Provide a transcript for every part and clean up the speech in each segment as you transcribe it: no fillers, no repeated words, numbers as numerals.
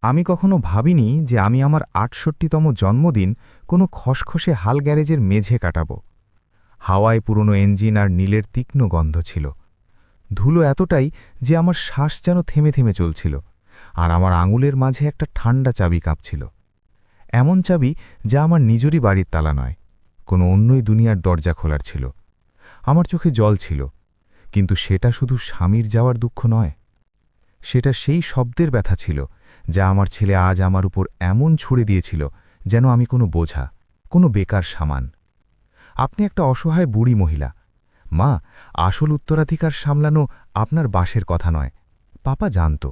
আমি কখনো ভাবিনি যে আমি আমার ৬৮তম জন্মদিন কোনো খসখসে হাল গ্যারেজের মেঝে কাটাব। হাওয়ায় পুরনো ইঞ্জিন আর নীলের তীক্ষ্ণ গন্ধ ছিল। ধুলো এতটাই যে আমার শ্বাস যেন থেমে থেমে চলছিল, আর আমার আঙুলের মাঝে একটা ঠান্ডা চাবি কাঁপছিল। এমন চাবি যা আমার নিজেরই বাড়ির তালা নয়, কোনো অন্যই দুনিয়ার দরজা খোলার ছিল। আমার চোখে জল ছিল, কিন্তু সেটা শুধু স্বামীর যাওয়ার দুঃখ নয়, সেটা সেই শব্দের ব্যথা ছিল যা আমার ছেলে আজ আমার উপর এমন ছুড়ে দিয়েছিল যেন আমি কোনো বোঝা, কোনো বেকার সামান। আপনি একটা অসহায় বুড়ি মহিলা। মা, আসল উত্তরাধিকার সামলানো আপনার বাসের কথা নয়, পাপা জানত।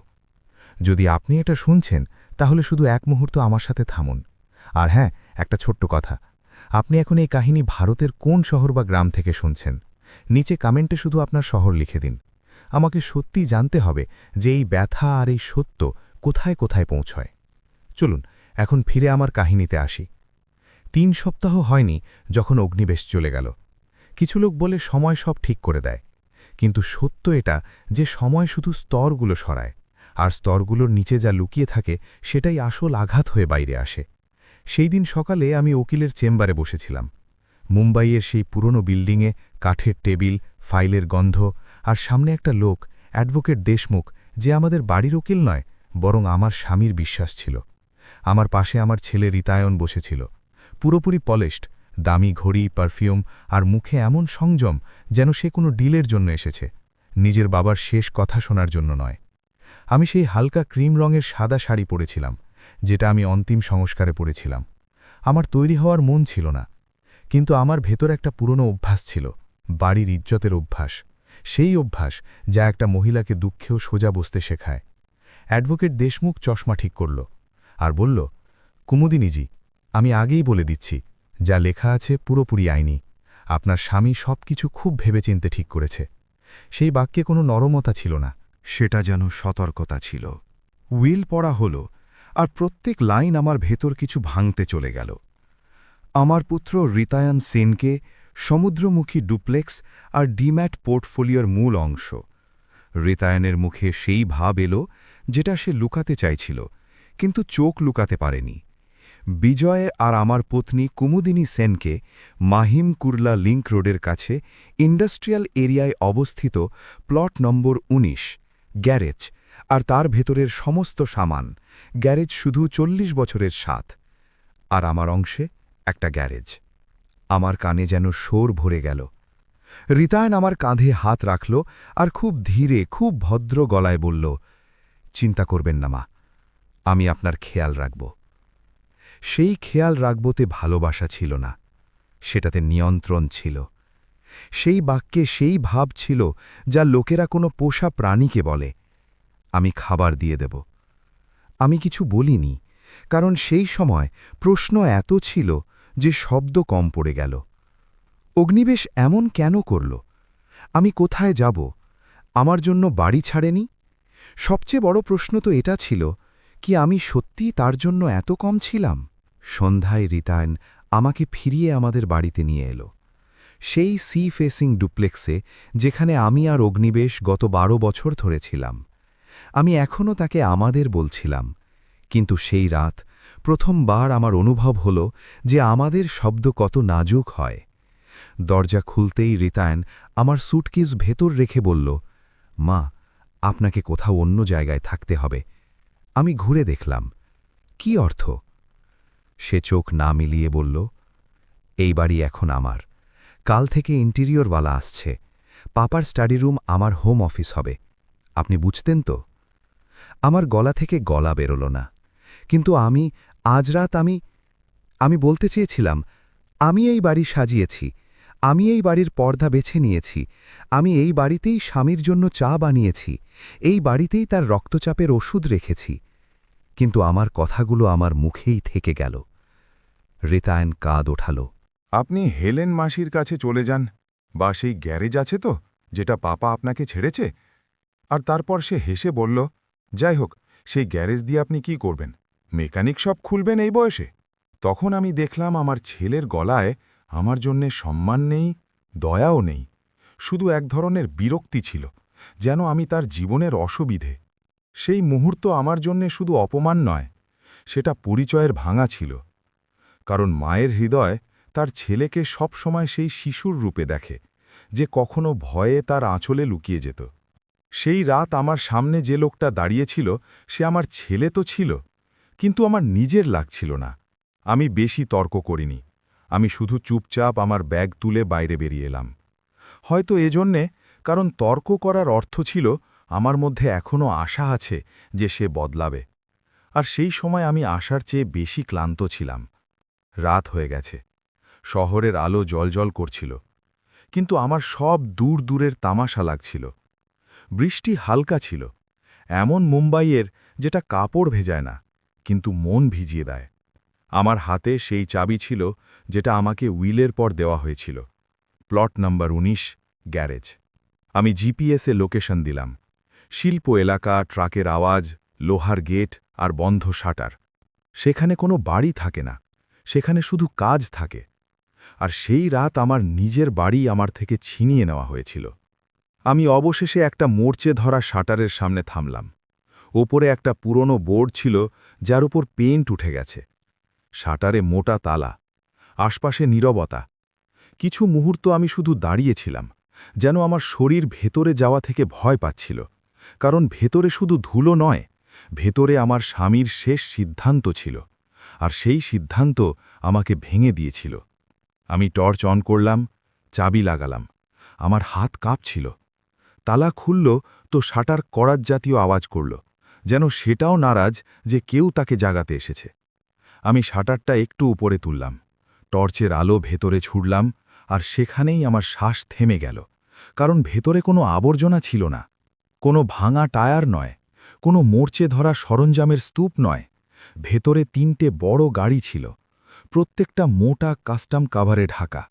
যদি আপনি এটা শুনছেন তাহলে শুধু এক মুহূর্ত আমার সাথে থামুন। আর হ্যাঁ, একটা ছোট্ট কথা, আপনি এখন এই কাহিনী ভারতের কোন শহর বা গ্রাম থেকে শুনছেন, নিচে কমেন্টে শুধু আপনার শহর লিখে দিন। আমাকে সত্যি জানতে হবে যে এই ব্যথা আর এই সত্য কোথায় কোথায় পৌঁছয়। চলুন এখন ফিরে আমার কাহিনীতে আসি। ৩ সপ্তাহ হয়নি যখন অগ্নিবেশ চলে গেল। কিছু লোক বলে সময় সব ঠিক করে দেয়, কিন্তু সত্য এটা যে সময় শুধু স্তরগুলো সরায়, আর স্তরগুলোর নিচে যা লুকিয়ে থাকে সেটাই আসল আঘাত হয়ে বাইরে আসে। সেই দিন সকালে আমি উকিলের চেম্বারে বসেছিলাম। মুম্বাইয়ের সেই পুরনো বিল্ডিংয়ে কাঠের টেবিল, ফাইলের গন্ধ, আর সামনে একটা লোক, অ্যাডভোকেট দেশমুখ, যে আমাদের বাড়ির উকিল নয় বরং আমার স্বামীর বিশ্বাস ছিল। আমার পাশে আমার ছেলে রিতায়ন বসেছিল, পুরোপুরি পলিশড, দামি ঘড়ি, পারফিউম, আর মুখে এমন সংযম যেন সে কোনো ডিলের জন্য এসেছে, নিজের বাবার শেষ কথা শোনার জন্য নয়। আমি সেই হালকা ক্রিম রঙের সাদা শাড়ি পরেছিলাম, যেটা আমি অন্তিম সংস্কারে পরেছিলাম। আমার তৈরি হওয়ার মন ছিল না, কিন্তু আমার ভেতর একটা পুরনো অভ্যাস ছিল, বাড়ির ইজ্জতের অভ্যাস, সেই অভ্যাস যা একটা মহিলাকে দুঃখেও সোজা বসতে শেখায়। অ্যাডভোকেট দেশমুখ চশমা ঠিক করল আর বলল, কুমুদিনীজি, আমি আগেই বলে দিচ্ছি, যা লেখা আছে পুরোপুরি আইনি। আপনার স্বামী সব কিছু খুব ভেবেচিন্তে ঠিক করেছে। সেই বাক্যে কোনো নরমতা ছিল না, সেটা যেন সতর্কতা ছিল। উইল পড়া হলো, আর প্রত্যেক লাইন আমার ভেতর কিছু ভাঙতে চলে গেল। আমার পুত্র রিতায়ান সেনকে সমুদ্রমুখী ডুপ্লেক্স আর ডিম্যাট পোর্টফোলিওর মূল অংশ। রিতায়ানের মুখে সেই ভাব এলো যেটা সে লুকাতে চাইছিল, কিন্তু চোখ লুকাতে পারেনি। বিজয় আর আমার পত্নী কুমুদিনী সেনকে মাহিম কুরলা লিংক রোডের কাছে ইন্ডাস্ট্রিয়াল এরিয়ায় অবস্থিত প্লট নম্বর ১৯, গ্যারেজ, আর তার ভেতরের সমস্ত সামান। গ্যারেজ শুধু ৪০ বছরের স্বাদ, আর আমার অংশে একটা গ্যারেজ। আমার কানে যেন শোর ভরে গেল। রিতায়ন আমার কাঁধে হাত রাখল আর খুব ধীরে, খুব ভদ্র গলায় বলল, চিন্তা করবেন না মা, আমি আপনার খেয়াল রাখব। সেই খেয়াল রাখবতে ভালোবাসা ছিল না, সেটাতে নিয়ন্ত্রণ ছিল। সেই বাক্যে সেই ভাব ছিল যা লোকেরা কোনো পোষা প্রাণীকে বলে, আমি খাবার দিয়ে দেব। আমি কিছু বলিনি, কারণ সেই সময় প্রশ্ন এত ছিল যে শব্দ কম পড়ে গেল। অগ্নিবেশ এমন কেন করল? আমি কোথায় যাব? আমার জন্য বাড়ি ছাড়েনি? সবচেয়ে বড় প্রশ্ন তো এটা ছিল, কি আমি সত্যিই তার জন্য এত কম ছিলাম? সন্ধ্যায় রিতায়ন আমাকে ফিরিয়ে আমাদের বাড়িতে নিয়ে এলো, সেই সি ফেসিং ডুপ্লেক্সে যেখানে আমি আর অগ্নিবেশ গত ১২ বছর ধরে ছিলাম। আমি এখনও তাকে আমাদের বলছিলাম, কিন্তু সেই রাত প্রথমবার আমার অনুভব হল যে আমাদের শব্দ কত নাজুক হয়। দরজা খুলতেই রিতায়ন আমার স্যুটকেস ভেতর রেখে বলল, মা, আপনাকে কোথাও অন্য জায়গায় থাকতে হবে। আমি ঘুরে দেখলাম, কি অর্থ? সে চোখ না মিলিয়ে বলল, এই বাড়ি এখন আমার। কাল থেকে ইন্টেরিয়রওয়ালা আসছে। পাপার স্টাডি রুম আমার হোম অফিস হবে। আপনি বুঝতেন তো? আমার গলা থেকে গলা বেরোল না, কিন্তু আজ রাত আমি বলতে চেয়েছিলাম, আমি এই বাড়ি সাজিয়েছি, আমি এই বাড়ির পর্দা বেছে নিয়েছি, আমি এই বাড়িতেই স্বামীর জন্য চা বানিয়েছি, এই বাড়িতেই তার রক্তচাপের ওষুধ রেখেছি। কিন্তু আমার কথাগুলো আমার মুখেই থেকে গেল। রিতায়ন কাঁদ ওঠাল। আপনি হেলেন মাসির কাছে চলে যান, বা সেই গ্যারেজ আছে তো যেটা পাপা আপনাকে ছেড়েছে। আর তারপর সে হেসে বলল, যাই হোক, সেই গ্যারেজ দিয়ে আপনি কি করবেন? মেকানিক সব খুলবেন এই বয়সে? তখন আমি দেখলাম আমার ছেলের গলায় আমার জন্যে সম্মান নেই, দয়াও নেই, শুধু এক ধরনের বিরক্তি ছিল, যেন আমি তার জীবনের অসুবিধে। সেই মুহূর্ত আমার জন্যে শুধু অপমান নয়, সেটা পরিচয়ের ভাঙা ছিল। কারণ মায়ের হৃদয় তার ছেলেকে সব সময় সেই শিশুর রূপে দেখে, যে কখনো ভয়ে তার আঁচলে লুকিয়ে যেত। সেই রাত আমার সামনে যে লোকটা দাঁড়িয়েছিল সে আমার ছেলে তো ছিল, কিন্তু আমার নিজের লাগছিল না। আমি বেশি তর্ক করিনি। আমি শুধু চুপচাপ আমার ব্যাগ তুলে বাইরে বেরিয়ে এলাম। হয়তো এজন্যে, কারণ তর্ক করার অর্থ ছিল আমার মধ্যে এখনও আশা আছে যে সে বদলাবে। আর সেই সময় আমি আশার চেয়ে বেশি ক্লান্ত ছিলাম। রাত হয়ে গেছে, শহরের আলো জ্বলজ্বল করছিল, কিন্তু আমার সব দূর দূরের তামাশা লাগছিল। বৃষ্টি হালকা ছিল, এমন মুম্বাইয়ের যেটা কাপড় ভেজায় না, কিন্তু মন ভিজিয়ে দেয়। আমার হাতে সেই চাবি ছিল যেটা আমাকে উইলের পর দেওয়া হয়েছিল। প্লট নম্বর ১৯, গ্যারেজ। আমি জিপিএসে লোকেশন দিলাম। শিল্প এলাকা, ট্রাকের আওয়াজ, লোহার গেট আর বন্ধ শাটার। সেখানে কোনো বাড়ি থাকে না, সেখানে শুধু কাজ থাকে। আর সেই রাত আমার নিজের বাড়ি আমার থেকে ছিনিয়ে নেওয়া হয়েছিল। আমি অবশেষে একটা মোর্চে ধরা শাটারের সামনে থামলাম। ওপরে একটা পুরনো বোর্ড ছিল যার উপর পেইন্ট উঠে গেছে। শাটারে মোটা তালা, আশপাশে নীরবতা। কিছু মুহূর্ত আমি শুধু দাঁড়িয়েছিলাম, যেন আমার শরীর ভেতরে যাওয়া থেকে ভয় পাচ্ছিল। কারণ ভেতরে শুধু ধুলো নয়, ভেতরে আমার স্বামীর শেষ সিদ্ধান্ত ছিল, আর সেই সিদ্ধান্ত আমাকে ভেঙে দিয়েছিল। আমি টর্চ অন করলাম, চাবি লাগালাম। আমার হাত কাঁপছিল। তালা খুলল তো শাটার করাত জাতীয় আওয়াজ করল, যেন সেটাও নারাজ যে কেউ তাকে জাগাতে এসেছে। আমি শাটারটা একটু উপরে তুললাম, টর্চের আলো ভেতরে ছুড়লাম, আর সেখানেই আমার শ্বাস থেমে গেল। কারণ ভেতরে কোনো আবর্জনা ছিল না, কোনো ভাঙা টায়ার নয়, কোনো মোর্চে ধরা সরঞ্জামের স্তূপ নয়। ভেতরে ৩টে বড় গাড়ি ছিল, প্রত্যেকটা মোটা কাস্টম কাভারে ঢাকা,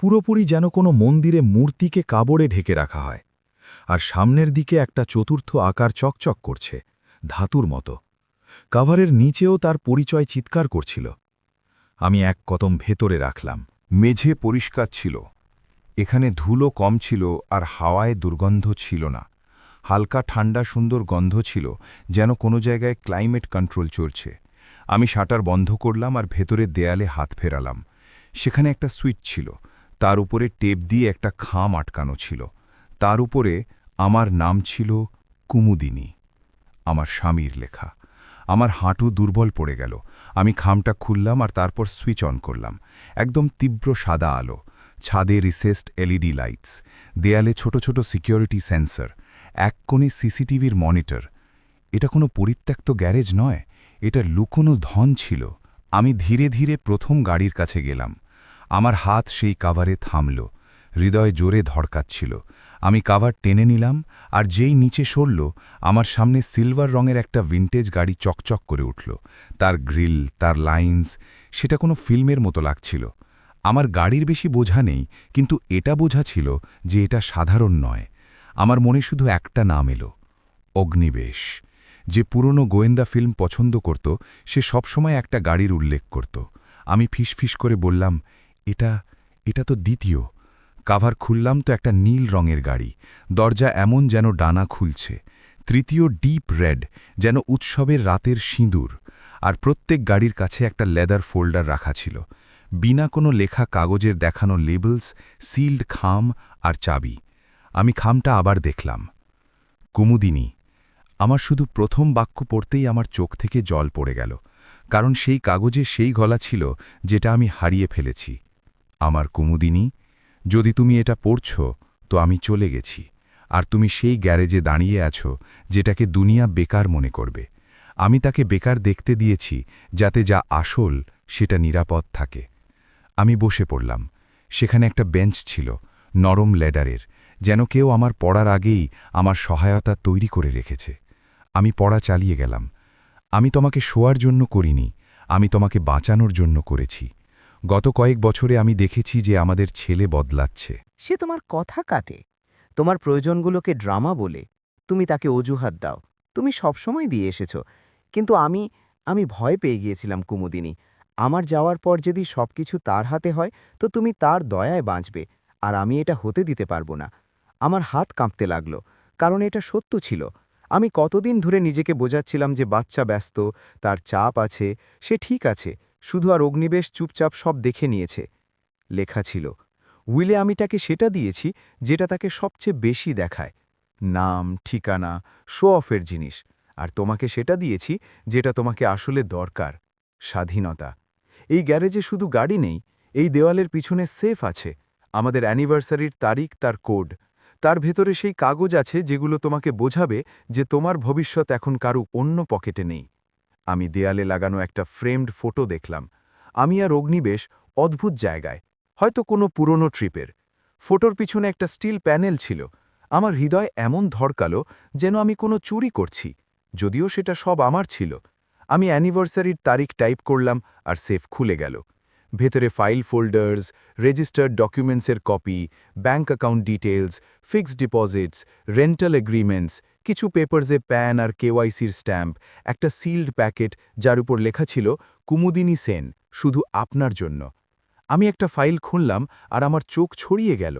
পুরোপুরি যেন কোনো মন্দিরে মূর্তিকে কাবড়ে ঢেকে রাখা হয়। আর সামনের দিকে একটা চতুর্থ আকার চকচক করছে, ধাতুর মতো। কাভারের নিচেও তার পরিচয় চিৎকার করছিল। আমি এক কদম ভেতরে রাখলাম। মেঝে পরিষ্কার ছিল, এখানে ধুলো কম ছিল আর হাওয়ায় দুর্গন্ধ ছিল না। হালকা ঠান্ডা সুন্দর গন্ধ ছিল, যেন কোনো জায়গায় ক্লাইমেট কন্ট্রোল চলছে। আমি শাটার বন্ধ করলাম আর ভেতরের দেয়ালে হাত ফেরালাম। সেখানে একটা সুইচ ছিল, তার উপরে টেপ দিয়ে একটা খাম আটকানো ছিল। তার উপরে আমার নাম ছিল কুমুদিনী, আমার স্বামীর লেখা। আমার হাঁটু দুর্বল পড়ে গেল। আমি খামটা খুললাম আর তারপর সুইচ অন করলাম। একদম তীব্র সাদা আলো, ছাদে রিসেসড এলইডি লাইটস, দেয়ালে ছোট ছোট সিকিউরিটি সেন্সর, এক কোণে সিসিটিভির মনিটর। এটা কোনো পরিত্যক্ত গ্যারেজ নয়, এটা লুকোনো ধন ছিল। আমি ধীরে ধীরে প্রথম গাড়ির কাছে গেলাম। আমার হাত সেই কাভারে থামল, হৃদয় জোরে ধড়কাচ্ছিল। আমি কাভার টেনে নিলাম, আর যেই নিচে সরল, আমার সামনে সিলভার রঙের একটা ভিন্টেজ গাড়ি চকচক করে উঠল। তার গ্রিল, তার লাইন্স, সেটা কোনো ফিল্মের মতো লাগছিল। আমার গাড়ির বেশি বোঝা নেই, কিন্তু এটা বোঝা ছিল যে এটা সাধারণ নয়। আমার মনে শুধু একটা নাম এলো, অগ্নিবেশ। যে পুরনো গোয়েন্দা ফিল্ম পছন্দ করত, সে সবসময় একটা গাড়ির উল্লেখ করত। আমি ফিসফিস করে বললাম, এটা তো দ্বিতীয়। কাভার খুললাম তো একটা নীল রঙের গাড়ি, দরজা এমন যেন ডানা খুলছে। তৃতীয় ডিপ রেড, যেন উৎসবের রাতের সিঁদুর। আর প্রত্যেক গাড়ির কাছে একটা লেদার ফোল্ডার রাখা ছিল, বিনা কোনো লেখা কাগজের দেখানো লেবেলস, সিল্ড খাম আর চাবি। আমি খামটা আবার দেখলাম, কুমুদিনী। আমার শুধু প্রথম বাক্য পড়তেই আমার চোখ থেকে জল পড়ে গেল, কারণ সেই কাগজে সেই গলা ছিল যেটা আমি হারিয়ে ফেলেছি। আমার কুমুদিনী, যদি তুমি এটা পড়ছ, তো আমি চলে গেছি, আর তুমি সেই গ্যারেজে দাঁড়িয়ে আছো যেটাকে দুনিয়া বেকার মনে করবে। আমি তাকে বেকার দেখতে দিয়েছি, যাতে যা আসল সেটা নিরাপদ থাকে। আমি বসে পড়লাম। সেখানে একটা বেঞ্চ ছিল, নরম লেডারের, যেন কেউ আমার পড়ার আগেই আমার সহায়তা তৈরি করে রেখেছে। আমি পড়া চালিয়ে গেলাম। আমি তোমাকে শোয়ার জন্য করিনি, আমি তোমাকে বাঁচানোর জন্য করেছি। গত কয়েক বছরে আমি দেখেছি যে আমাদের ছেলে বদলাচ্ছে। সে তোমার কথা কাটে, তোমার প্রয়োজনগুলোকে ড্রামা বলে। তুমি তাকে অজুহাত দাও, তুমি সবসময় দিয়ে এসেছ। কিন্তু আমি ভয় পেয়ে গিয়েছিলাম কুমুদিনী। আমার যাওয়ার পর যদি সবকিছু তার হাতে হয়, তো তুমি তার দয়ায় বাঁচবে, আর আমি এটা হতে দিতে পারবো না। আমার হাত কাঁপতে লাগলো, কারণ এটা সত্য ছিল। আমি কতদিন ধরে নিজেকে বোঝাচ্ছিলাম যে বাচ্চা ব্যস্ত, তার চাপ আছে, সে ঠিক আছে, শুধু আর অগ্নিবেশ চুপচাপ সব দেখে নিয়েছে। লেখা ছিল, উইলে আমি তাকে সেটা দিয়েছি যেটা তাকে সবচেয়ে বেশি দেখায়, নাম, ঠিকানা, শো অফের জিনিস, আর তোমাকে সেটা দিয়েছি যেটা তোমাকে আসলে দরকার, স্বাধীনতা। এই গ্যারেজে শুধু গাড়ি নেই, এই দেওয়ালের পিছনে সেফ আছে, আমাদের অ্যানিভার্সারির তারিখ, তার কোড। তার ভেতরে সেই কাগজ আছে যেগুলো তোমাকে বোঝাবে যে তোমার ভবিষ্যৎ এখন কারো অন্য পকেটে নেই। আমি দেয়ালে লাগানো একটা ফ্রেমড ফটো দেখলাম। আমি আর অগ্নিবেশ অদ্ভুত জায়গায়, হয়তো কোনো পুরনো ট্রিপের। ফটোর পিছনে একটা স্টিল প্যানেল ছিল। আমার হৃদয় এমন ধড়কালো যেন আমি কোনো চুরি করছি, যদিও সেটা সব আমার ছিল। আমি অ্যানিভার্সারির তারিখ টাইপ করলাম আর সেফ খুলে গেল। ভেতরে ফাইল ফোল্ডার্স, রেজিস্টার্ড ডকুমেন্টসের কপি, bank account details, fixed deposits, rental agreements, কিছু পেপারসে প্যান আর কেওয়াইসির স্ট্যাম্প, একটা সিল্ড প্যাকেট যার উপর লেখা ছিল কুমুদিনী সেন, শুধু আপনার জন্য। আমি একটা ফাইল খুললাম আর আমার চোখ ছড়িয়ে গেল।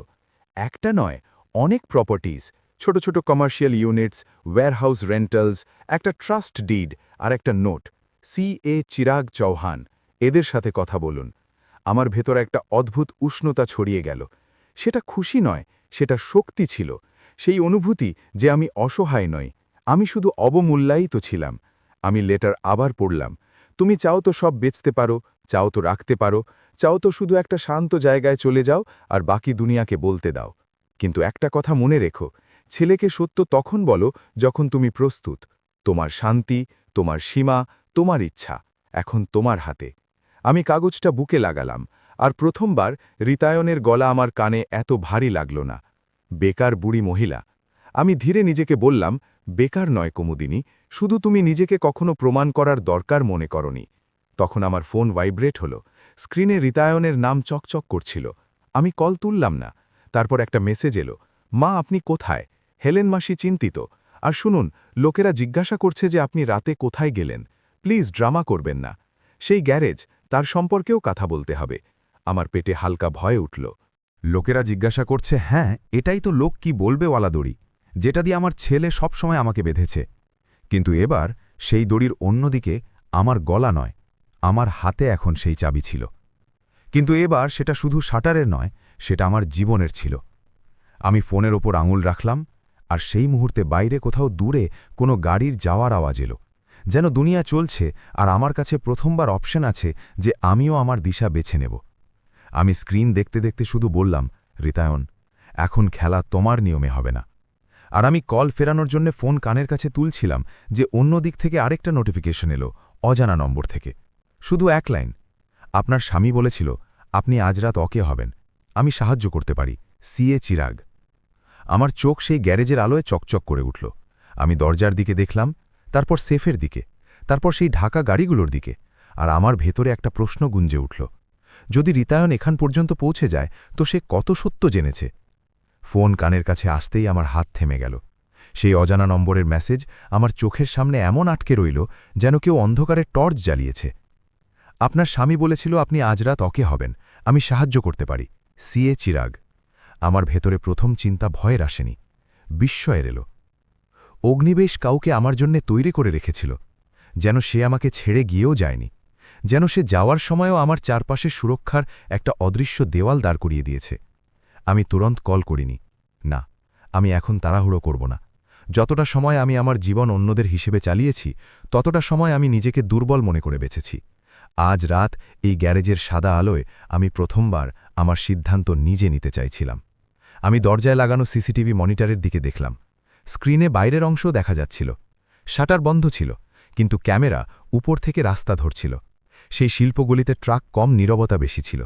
একটা নয়, অনেক প্রপার্টিজ, ছোট ছোট কমার্শিয়াল ইউনিটস, ওয়্যারহাউস রেন্টালস, একটা ট্রাস্ট ডিড আর একটা নোট, CA চিরাগ চৌহান, এদের সাথে কথা বলুন। আমার ভেতর একটা অদ্ভুত উষ্ণতা ছড়িয়ে গেল। সেটা খুশি নয়, সেটা শক্তি ছিল, সেই অনুভূতি যে আমি অসহায় নই, আমি শুধু অবমূল্যায়িত ছিলাম। আমি লেটার আবার পড়লাম। তুমি চাও তো সব বেচতে পারো, চাও তো রাখতে পারো, চাও তো শুধু একটা শান্ত জায়গায় চলে যাও আর বাকি দুনিয়াকে বলতে দাও। কিন্তু একটা কথা মনে রেখো, ছেলেকে সত্য তখন বলো যখন তুমি প্রস্তুত। তোমার শান্তি, তোমার সীমা, তোমার ইচ্ছা এখন তোমার হাতে। আমি কাগজটা বুকে লাগালাম, আর প্রথমবার রিতায়নের গলা আমার কানে এত ভারী লাগল না। বেকার বুড়ি মহিলা। আমি ধীরে নিজেকে বললাম, বেকার নয় কুমুদিনী, শুধু তুমি নিজেকে কখনো প্রমাণ করার দরকার মনে করনি। তখন আমার ফোন ভাইব্রেট হলো। স্ক্রিনে রিতায়নের নাম চকচক করছিল। আমি কল তুললাম না। তারপর একটা মেসেজ এলো, মা আপনি কোথায়? হেলেন মাসি চিন্তিত। আর শুনুন, লোকেরা জিজ্ঞাসা করছে যে আপনি রাতে কোথায় গেলেন। প্লিজ ড্রামা করবেন না। সেই গ্যারেজ, তার সম্পর্কেও কথা বলতে হবে। আমার পেটে হালকা ভয় উঠল। লোকেরা জিজ্ঞাসা করছে, হ্যাঁ এটাই তো লোক কি বলবে ওয়ালা দড়ি, যেটা দিয়ে আমার ছেলে সবসময় আমাকে বেঁধেছে। কিন্তু এবার সেই দড়ির অন্যদিকে আমার গলা নয়, আমার হাতে এখন সেই চাবি ছিল। কিন্তু এবার সেটা শুধু শাটারের নয়, সেটা আমার জীবনের ছিল। আমি ফোনের ওপর আঙুল রাখলাম, আর সেই মুহূর্তে বাইরে কোথাও দূরে কোনো গাড়ির যাওয়ার আওয়াজ এলো, যেন দুনিয়া চলছে আর আমার কাছে প্রথমবার অপশন আছে যে আমিও আমার দিশা বেছে নেব। আমি স্ক্রিন দেখতে দেখতে শুধু বললাম, রিতায়ন, এখন খেলা তোমার নিয়মে হবে না। আর আমি কল ফেরানোর জন্য ফোন কানের কাছে তুলছিলাম যে অন্য দিক থেকে আরেকটা নোটিফিকেশন এলো, অজানা নম্বর থেকে। শুধু এক লাইন, আপনার স্বামী বলেছিল আপনি আজ রাত অকে হবেন, আমি সাহায্য করতে পারি, CA চিরাগ। আমার চোখ সেই গ্যারেজের আলোয় চকচক করে উঠল। আমি দরজার দিকে দেখলাম, তারপর সেফের দিকে, তারপর সেই ঢাকা গাড়িগুলোর দিকে, আর আমার ভেতরে একটা প্রশ্ন গুঞ্জে উঠল। যদি রিতায়ন এখান পর্যন্ত পৌঁছে যায় তো সে কত সত্য জেনেছে? ফোন কানের কাছে আসতেই আমার হাত থেমে গেল। সেই অজানা নম্বরের মেসেজ আমার চোখের সামনে এমন আটকে রইল যেন কেউ অন্ধকারে টর্চ জ্বালিয়েছে। আপনার স্বামী বলেছিল আপনি আজ রাত অকে হবেন, আমি সাহায্য করতে পারি, CA চিরাগ। আমার ভেতরে প্রথম চিন্তা ভয়ের আসেনি, বিস্ময়ের এলো। অগ্নিবেশ কাউকে আমার জন্যে তৈরি করে রেখেছিল, যেন সে আমাকে ছেড়ে গিয়েও যায়নি, যেন সে যাওয়ার সময়ও আমার চারপাশে সুরক্ষার একটা অদৃশ্য দেওয়াল দাঁড় করিয়ে দিয়েছে। আমি তুরন্ত কল করিনি। না, আমি এখন তাড়াহুড়ো করব না। যতটা সময় আমি আমার জীবন অন্যদের হিসেবে চালিয়েছি, ততটা সময় আমি নিজেকে দুর্বল মনে করে বেঁচেছি। আজ রাত এই গ্যারেজের সাদা আলোয় আমি প্রথমবার আমার সিদ্ধান্ত নিজে নিতে চাইছিলাম। আমি দরজায় লাগানো CCTV মনিটরের দিকে দেখলাম। স্ক্রিনে বাইরের অংশও দেখা যাচ্ছিল। শাটার বন্ধ ছিল, কিন্তু ক্যামেরা উপর থেকে রাস্তা ধরছিল। সেই শিল্পগুলিতে ট্রাক কম, নীরবতা বেশি ছিল।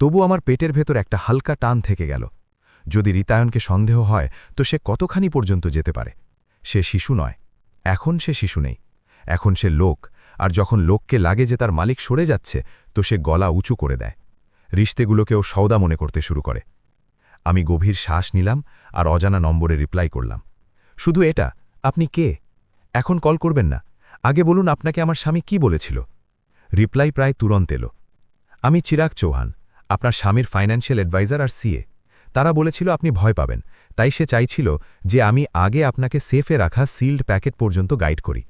তবু আমার পেটের ভেতর একটা হালকা টান থেকে গেল। যদি রিতায়নকে সন্দেহ হয় তো সে কতখানি পর্যন্ত যেতে পারে? সে শিশু নয়, এখন সে শিশু নেই, এখন সে লোক। আর যখন লোককে লাগে যে তার মালিক সরে যাচ্ছে, তো সে গলা উঁচু করে দেয়, রিশতেগুলোকেও সওদা মনে করতে শুরু করে। আমি গভীর শ্বাস নিলাম আর অজানা নম্বরে রিপ্লাই করলাম, শুধু এটা, আপনি কে? এখন কল করবেন না, আগে বলুন আপনাকে আমার স্বামী কি বলেছিল। রিপ্লাই প্রায় তুরন্ত এলো, আমি চিরাগ চৌহান, আপনার স্বামীর ফাইন্যান্সিয়াল অ্যাডভাইজার আর CA। তারা বলেছিল আপনি ভয় পাবেন, তাই সে চাইছিল যে আমি আগে আপনাকে সেফে রাখা সিল্ড প্যাকেট পর্যন্ত গাইড করি।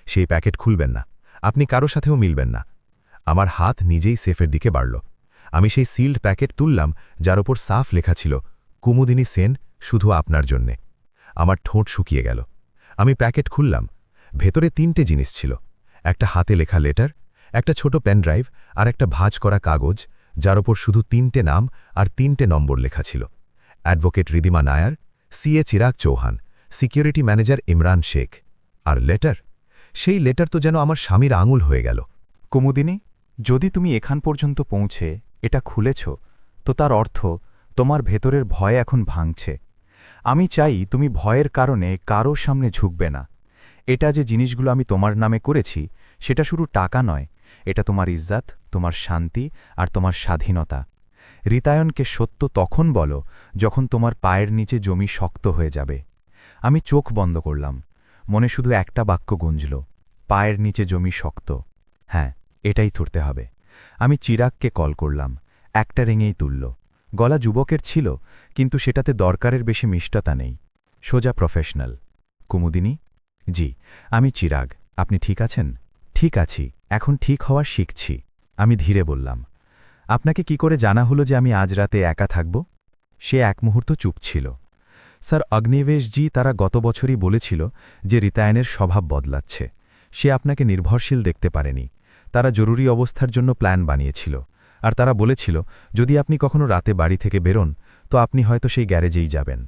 সেই প্যাকেট খুলবেন না, আপনি কারো সাথেও মিলবেন না। আমার হাত নিজেই সেফের দিকে বাড়ল। আমি সেই সিল্ড প্যাকেট তুললাম, যার ওপর সাফ লেখা ছিল, কুমুদিনী সেন, শুধু আপনার জন্যে। আমার ঠোঁট শুকিয়ে গেল। আমি প্যাকেট খুললাম। ভেতরে 3টে জিনিস ছিল, একটা হাতে লেখা লেটার, একটা ছোট পেন ড্রাইভ আর একটা ভাঁজ করা কাগজ, যার ওপর শুধু 3টে নাম আর 3টে নম্বর লেখা ছিল। Advocate Ridhima Nair, CA Chirag Chauhan, security manager Imran Sheikh. আর লেটার, সেই লেটার তো যেন আমার স্বামীর আঙুল হয়ে গেল। কুমুদিনী, যদি তুমি এখান পর্যন্ত পৌঁছে এটা খুলেছ, তো তার অর্থ তোমার ভেতরের ভয় এখন ভাঙছে। আমি চাই তুমি ভয়ের কারণে কারো সামনে ঝুঁকবে না। এটা যে জিনিসগুলো আমি তোমার নামে করেছি, সেটা শুধু টাকা নয়, এটা তোমার ইজ্জত, তোমার শান্তি আর তোমার স্বাধীনতা। রিতায়নকে সত্য তখন বলো যখন তোমার পায়ের নিচে জমি শক্ত হয়ে যাবে। আমি চোখ বন্ধ করলাম, মনে শুধু একটা বাক্য গুঞ্জল, পায়ের নিচে জমি শক্ত। হ্যাঁ, এটাই ধরতে হবে। আমি চিরাগকে কল করলাম, একটা রিংয়েই তুলল। গলা যুবকের ছিল, কিন্তু সেটাতে দরকারের বেশি মিষ্টতা নেই, সোজা প্রফেশনাল। কুমুদিনী, জি, আমি চিরাগ। আপনি ঠিক আছেন? ঠিক আছি, এখন ঠিক হওয়া শিখছি। আমি ধীরে বললাম, আপনাকে কি করে জানা হলো যে আমি আজ রাতে একা থাকব? সে এক মুহূর্ত চুপ ছিল। স্যার অগ্নিবেশজি তারা গত বছরই বলেছিল যে রিতায়নের স্বভাব বদলাচ্ছে। সে আপনাকে নির্ভরশীল দেখতে পারেনি। তারা জরুরি অবস্থার জন্য প্ল্যান বানিয়েছিল, আর তারা বলেছিল যদি আপনি কখনো রাতে বাড়ি থেকে বেরোন, তো আপনি হয়তো সেই গ্যারেজেই যাবেন।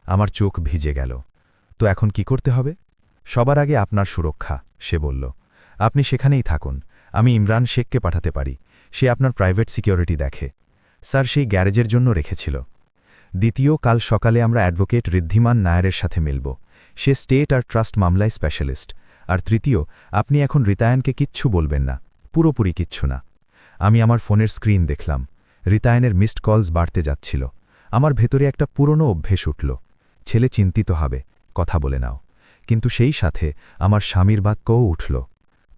আমার চোখ ভিজে গেল। তো এখন কি করতে হবে? সবার আগে আপনার সুরক্ষা, সে বলল। আপনি সেখানেই থাকুন, আমি ইমরান শেখকে পাঠাতে পারি, সে আপনার প্রাইভেট সিকিউরিটি দেখে। স্যার সেই গ্যারেজের জন্য রেখেছিল। দ্বিতীয়, কাল সকালে আমরা অ্যাডভোকেট ঋদ্ধিমান নায়ারের সাথে মিলব। সে স্টেট আর ট্রাস্ট মামলায় স্পেশালিস্ট। আর তৃতীয়, আপনি এখন রিতায়নকে কিচ্ছু বলবেন না, পুরোপুরি কিচ্ছু না। আমি আমার ফোনের স্ক্রিন দেখলাম। রিতায়নের মিসড কলস বাড়তে যাচ্ছিল। আমার ভেতরে একটা পুরনো অভ্যেস উঠল, ছেলে চিন্তিত হবে, কথা বলে নাও। কিন্তু সেই সাথে আমার স্বামীর বাক্যও উঠল,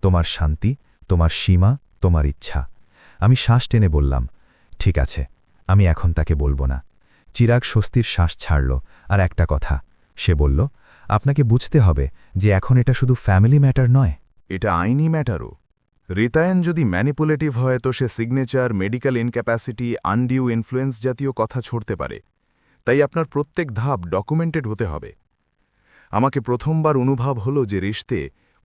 তোমার শান্তি, তোমার সীমা, তোমার ইচ্ছা। আমি শ্বাস টেনে বললাম, ঠিক আছে, আমি এখন তাকে বলবো না। চিরাগ স্বস্তির শ্বাস ছাড়ল। আর একটা কথা, সে বলল, আপনাকে বুঝতে হবে যে এখন এটা শুধু ফ্যামিলি ম্যাটার নয়, এটা আইনি ম্যাটারও। রিতায়ন যদি ম্যানিপুলেটিভ হয় তো সে সিগনেচার, মেডিকেল ইনক্যাপাসিটি, আনডিউ ইনফ্লুয়েন্স জাতীয় কথা ছড়তে পারে। তাই আপনার প্রত্যেক ধাপ ডকুমেন্টেড হতে হবে। আমাকে প্রথমবার অনুভব হলো যে রিশতে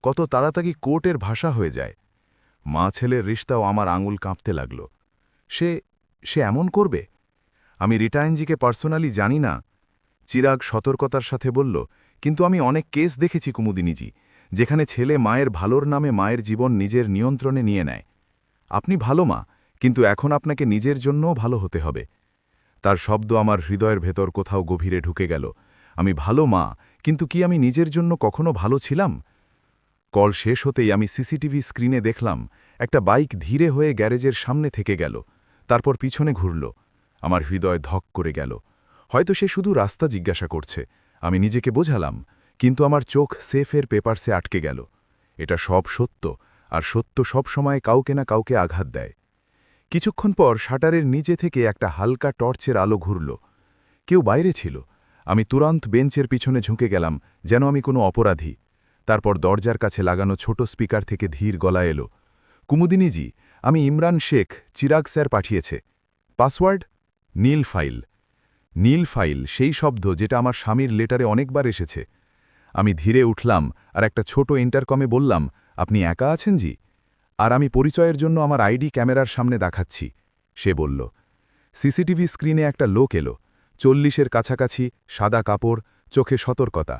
কত তাড়াতাড়ি কোর্টের ভাষা হয়ে যায়। মা ছেলের রিশতাও আমার আঙুল কাঁপতে লাগল। সে সে এমন করবে? আমি রিটায়নজিকে পার্সোনালি জানি না। চিরাগ সতর্কতার সাথে বলল, কিন্তু আমি অনেক কেস দেখেছি কুমুদিনীজি, যেখানে ছেলে মায়ের ভালোর নামে মায়ের জীবন নিজের নিয়ন্ত্রণে নিয়ে নেয়। আপনি ভালো মা, কিন্তু এখন আপনাকে নিজের জন্যও ভালো হতে হবে। তার শব্দ আমার হৃদয়ের ভেতর কোথাও গভীরে ঢুকে গেল। আমি ভালো মা, কিন্তু কি আমি নিজের জন্য কখনো ভালো ছিলাম? কল শেষ হতেই আমি সিসিটিভি স্ক্রিনে দেখলাম একটা বাইক ধীরে হয়ে গ্যারেজের সামনে থেকে গেল, তারপর পিছনে ঘুরল। আমার হৃদয় ধক করে গেল। হয়তো সে শুধু রাস্তা জিজ্ঞাসা করছে, আমি নিজেকে বোঝালাম, কিন্তু আমার চোখ সেফের পেপারসে আটকে গেল। এটা সব সত্য, আর সত্য সব সময় কাউকে না কাউকে আঘাত দেয়। কিছুক্ষণ পর শাটারের নিচে থেকে একটা হালকা টর্চের আলো ঘুরল। কেউ বাইরে ছিল। আমি তুরন্ত বেঞ্চের পিছনে ঝুঁকে গেলাম, যেন আমি কোনো অপরাধী। তারপর দরজার কাছে লাগানো ছোট স্পিকার থেকে ধীর গলা এলো, কুমুদিনীজি, আমি ইমরান শেখ, চিরাগ স্যার পাঠিয়েছে। পাসওয়ার্ড নীল ফাইল। নীল ফাইল, সেই শব্দ যেটা আমার স্বামীর লেটারে অনেকবার এসেছে। আমি ধীরে উঠলাম আর একটা ছোট ইন্টারকমে বললাম, আপনি একা আছেন জি? আর আমি পরিচয়ের জন্য আমার আইডি ক্যামেরার সামনে দেখাচ্ছি। সে বলল। সিসিটিভি স্ক্রিনে একটা লোক এলো, 40-এর কাছাকাছি, সাদা কাপড়, চোখে সতর্কতা।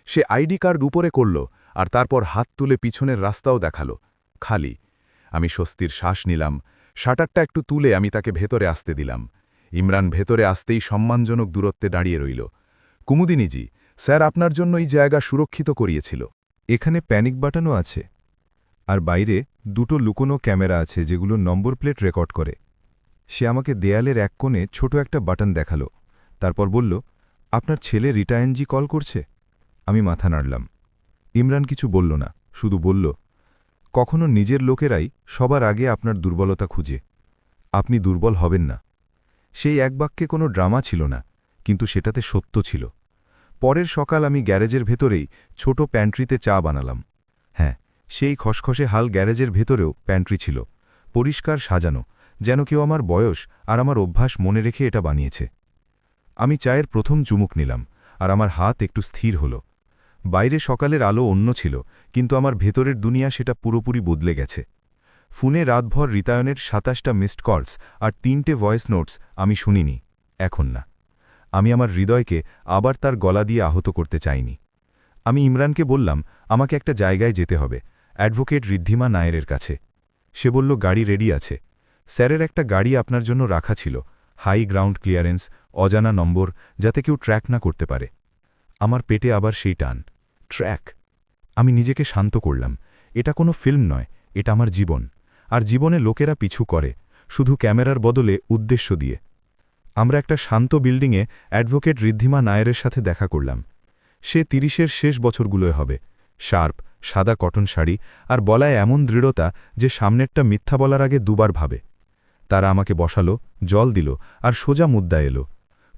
সে আইডি কার্ড উপরে করল, আর তারপর হাত তুলে পিছনের রাস্তাও দেখালো, খালি। আমি স্বস্তির শ্বাস নিলাম। শাটারটা একটু তুলে আমি তাকে ভেতরে আসতে দিলাম। ইমরান ভেতরে আসতেই সম্মানজনক দূরত্বে দাঁড়িয়ে রইল। কুমুদিনীজি, স্যার আপনার জন্য এই জায়গা সুরক্ষিত করিয়েছিল। এখানে প্যানিক বাটনও আছে, আর বাইরে 2টো লুকোনো ক্যামেরা আছে যেগুলো নম্বর প্লেট রেকর্ড করে। সে আমাকে দেয়ালের এক কোণে ছোট একটা বাটন দেখালো, তারপর বলল, আপনার ছেলে রিটায়নজি কল করছে। আমি মাথা নাড়লাম। ইমরান কিছু বলল না, শুধু বলল, কখনো নিজের লোকেরাই সবার আগে আপনার দুর্বলতা খুঁজে। আপনি দুর্বল হবেন না। সেই এক বাক্যে কোনো ড্রামা ছিল না, কিন্তু সেটাতে সত্য ছিল। পরের সকাল আমি গ্যারেজের ভেতরেই ছোট প্যান্ট্রিতে চা বানালাম। হ্যাঁ, সেই খসখসে হাল গ্যারেজের ভেতরেও প্যান্ট্রি ছিল, পরিষ্কার সাজানো, যেন কেউ আমার বয়স আর আমার অভ্যাস মনে রেখে এটা বানিয়েছে। আমি চায়ের প্রথম চুমুক নিলাম, আর আমার হাত একটু স্থির হল। বাইরে সকালের আলো অন্য ছিল, কিন্তু আমার ভেতরের দুনিয়া সেটা পুরোপুরি বদলে গেছে। ফোনে রাতভর রিতায়নের ২৭টা মিসড কলস আর ৩টে ভয়েস নোটস আমি শুনিনি, এখন না। আমি আমার হৃদয়কে আবার তার গলা দিয়ে আহত করতে চাইনি। আমি ইমরানকে বললাম আমাকে একটা জায়গায় যেতে হবে, অ্যাডভোকেট ঋদ্ধিমা নায়েরের কাছে। সে বলল গাড়ি রেডি আছে। স্যারের একটা গাড়ি আপনার জন্য রাখা ছিল, হাই গ্রাউন্ড ক্লিয়ারেন্স, অজানা নম্বর, যাতে কেউ ট্র্যাক না করতে পারে। আমার পেটে আবার সেই টান। ট্র্যাক! আমি নিজেকে শান্ত করলাম। এটা কোনো ফিল্ম নয়, এটা আমার জীবন। আর জীবনে লোকেরা পিছু করে, শুধু ক্যামেরার বদলে উদ্দেশ্য দিয়ে। আমরা একটা শান্ত বিল্ডিংয়ে অ্যাডভোকেট ঋদ্ধিমা নায়েরের সাথে দেখা করলাম। সে ৩০-এর শেষ বছরগুলোয় হবে, শার্প, সাদা কটন শাড়ি, আর বলায় এমন দৃঢ়তা যে সামনেরটা মিথ্যা বলার আগে দুবার ভাবে। তারা আমাকে বসালো, জল দিল, আর সোজা মুদ্রা এলো।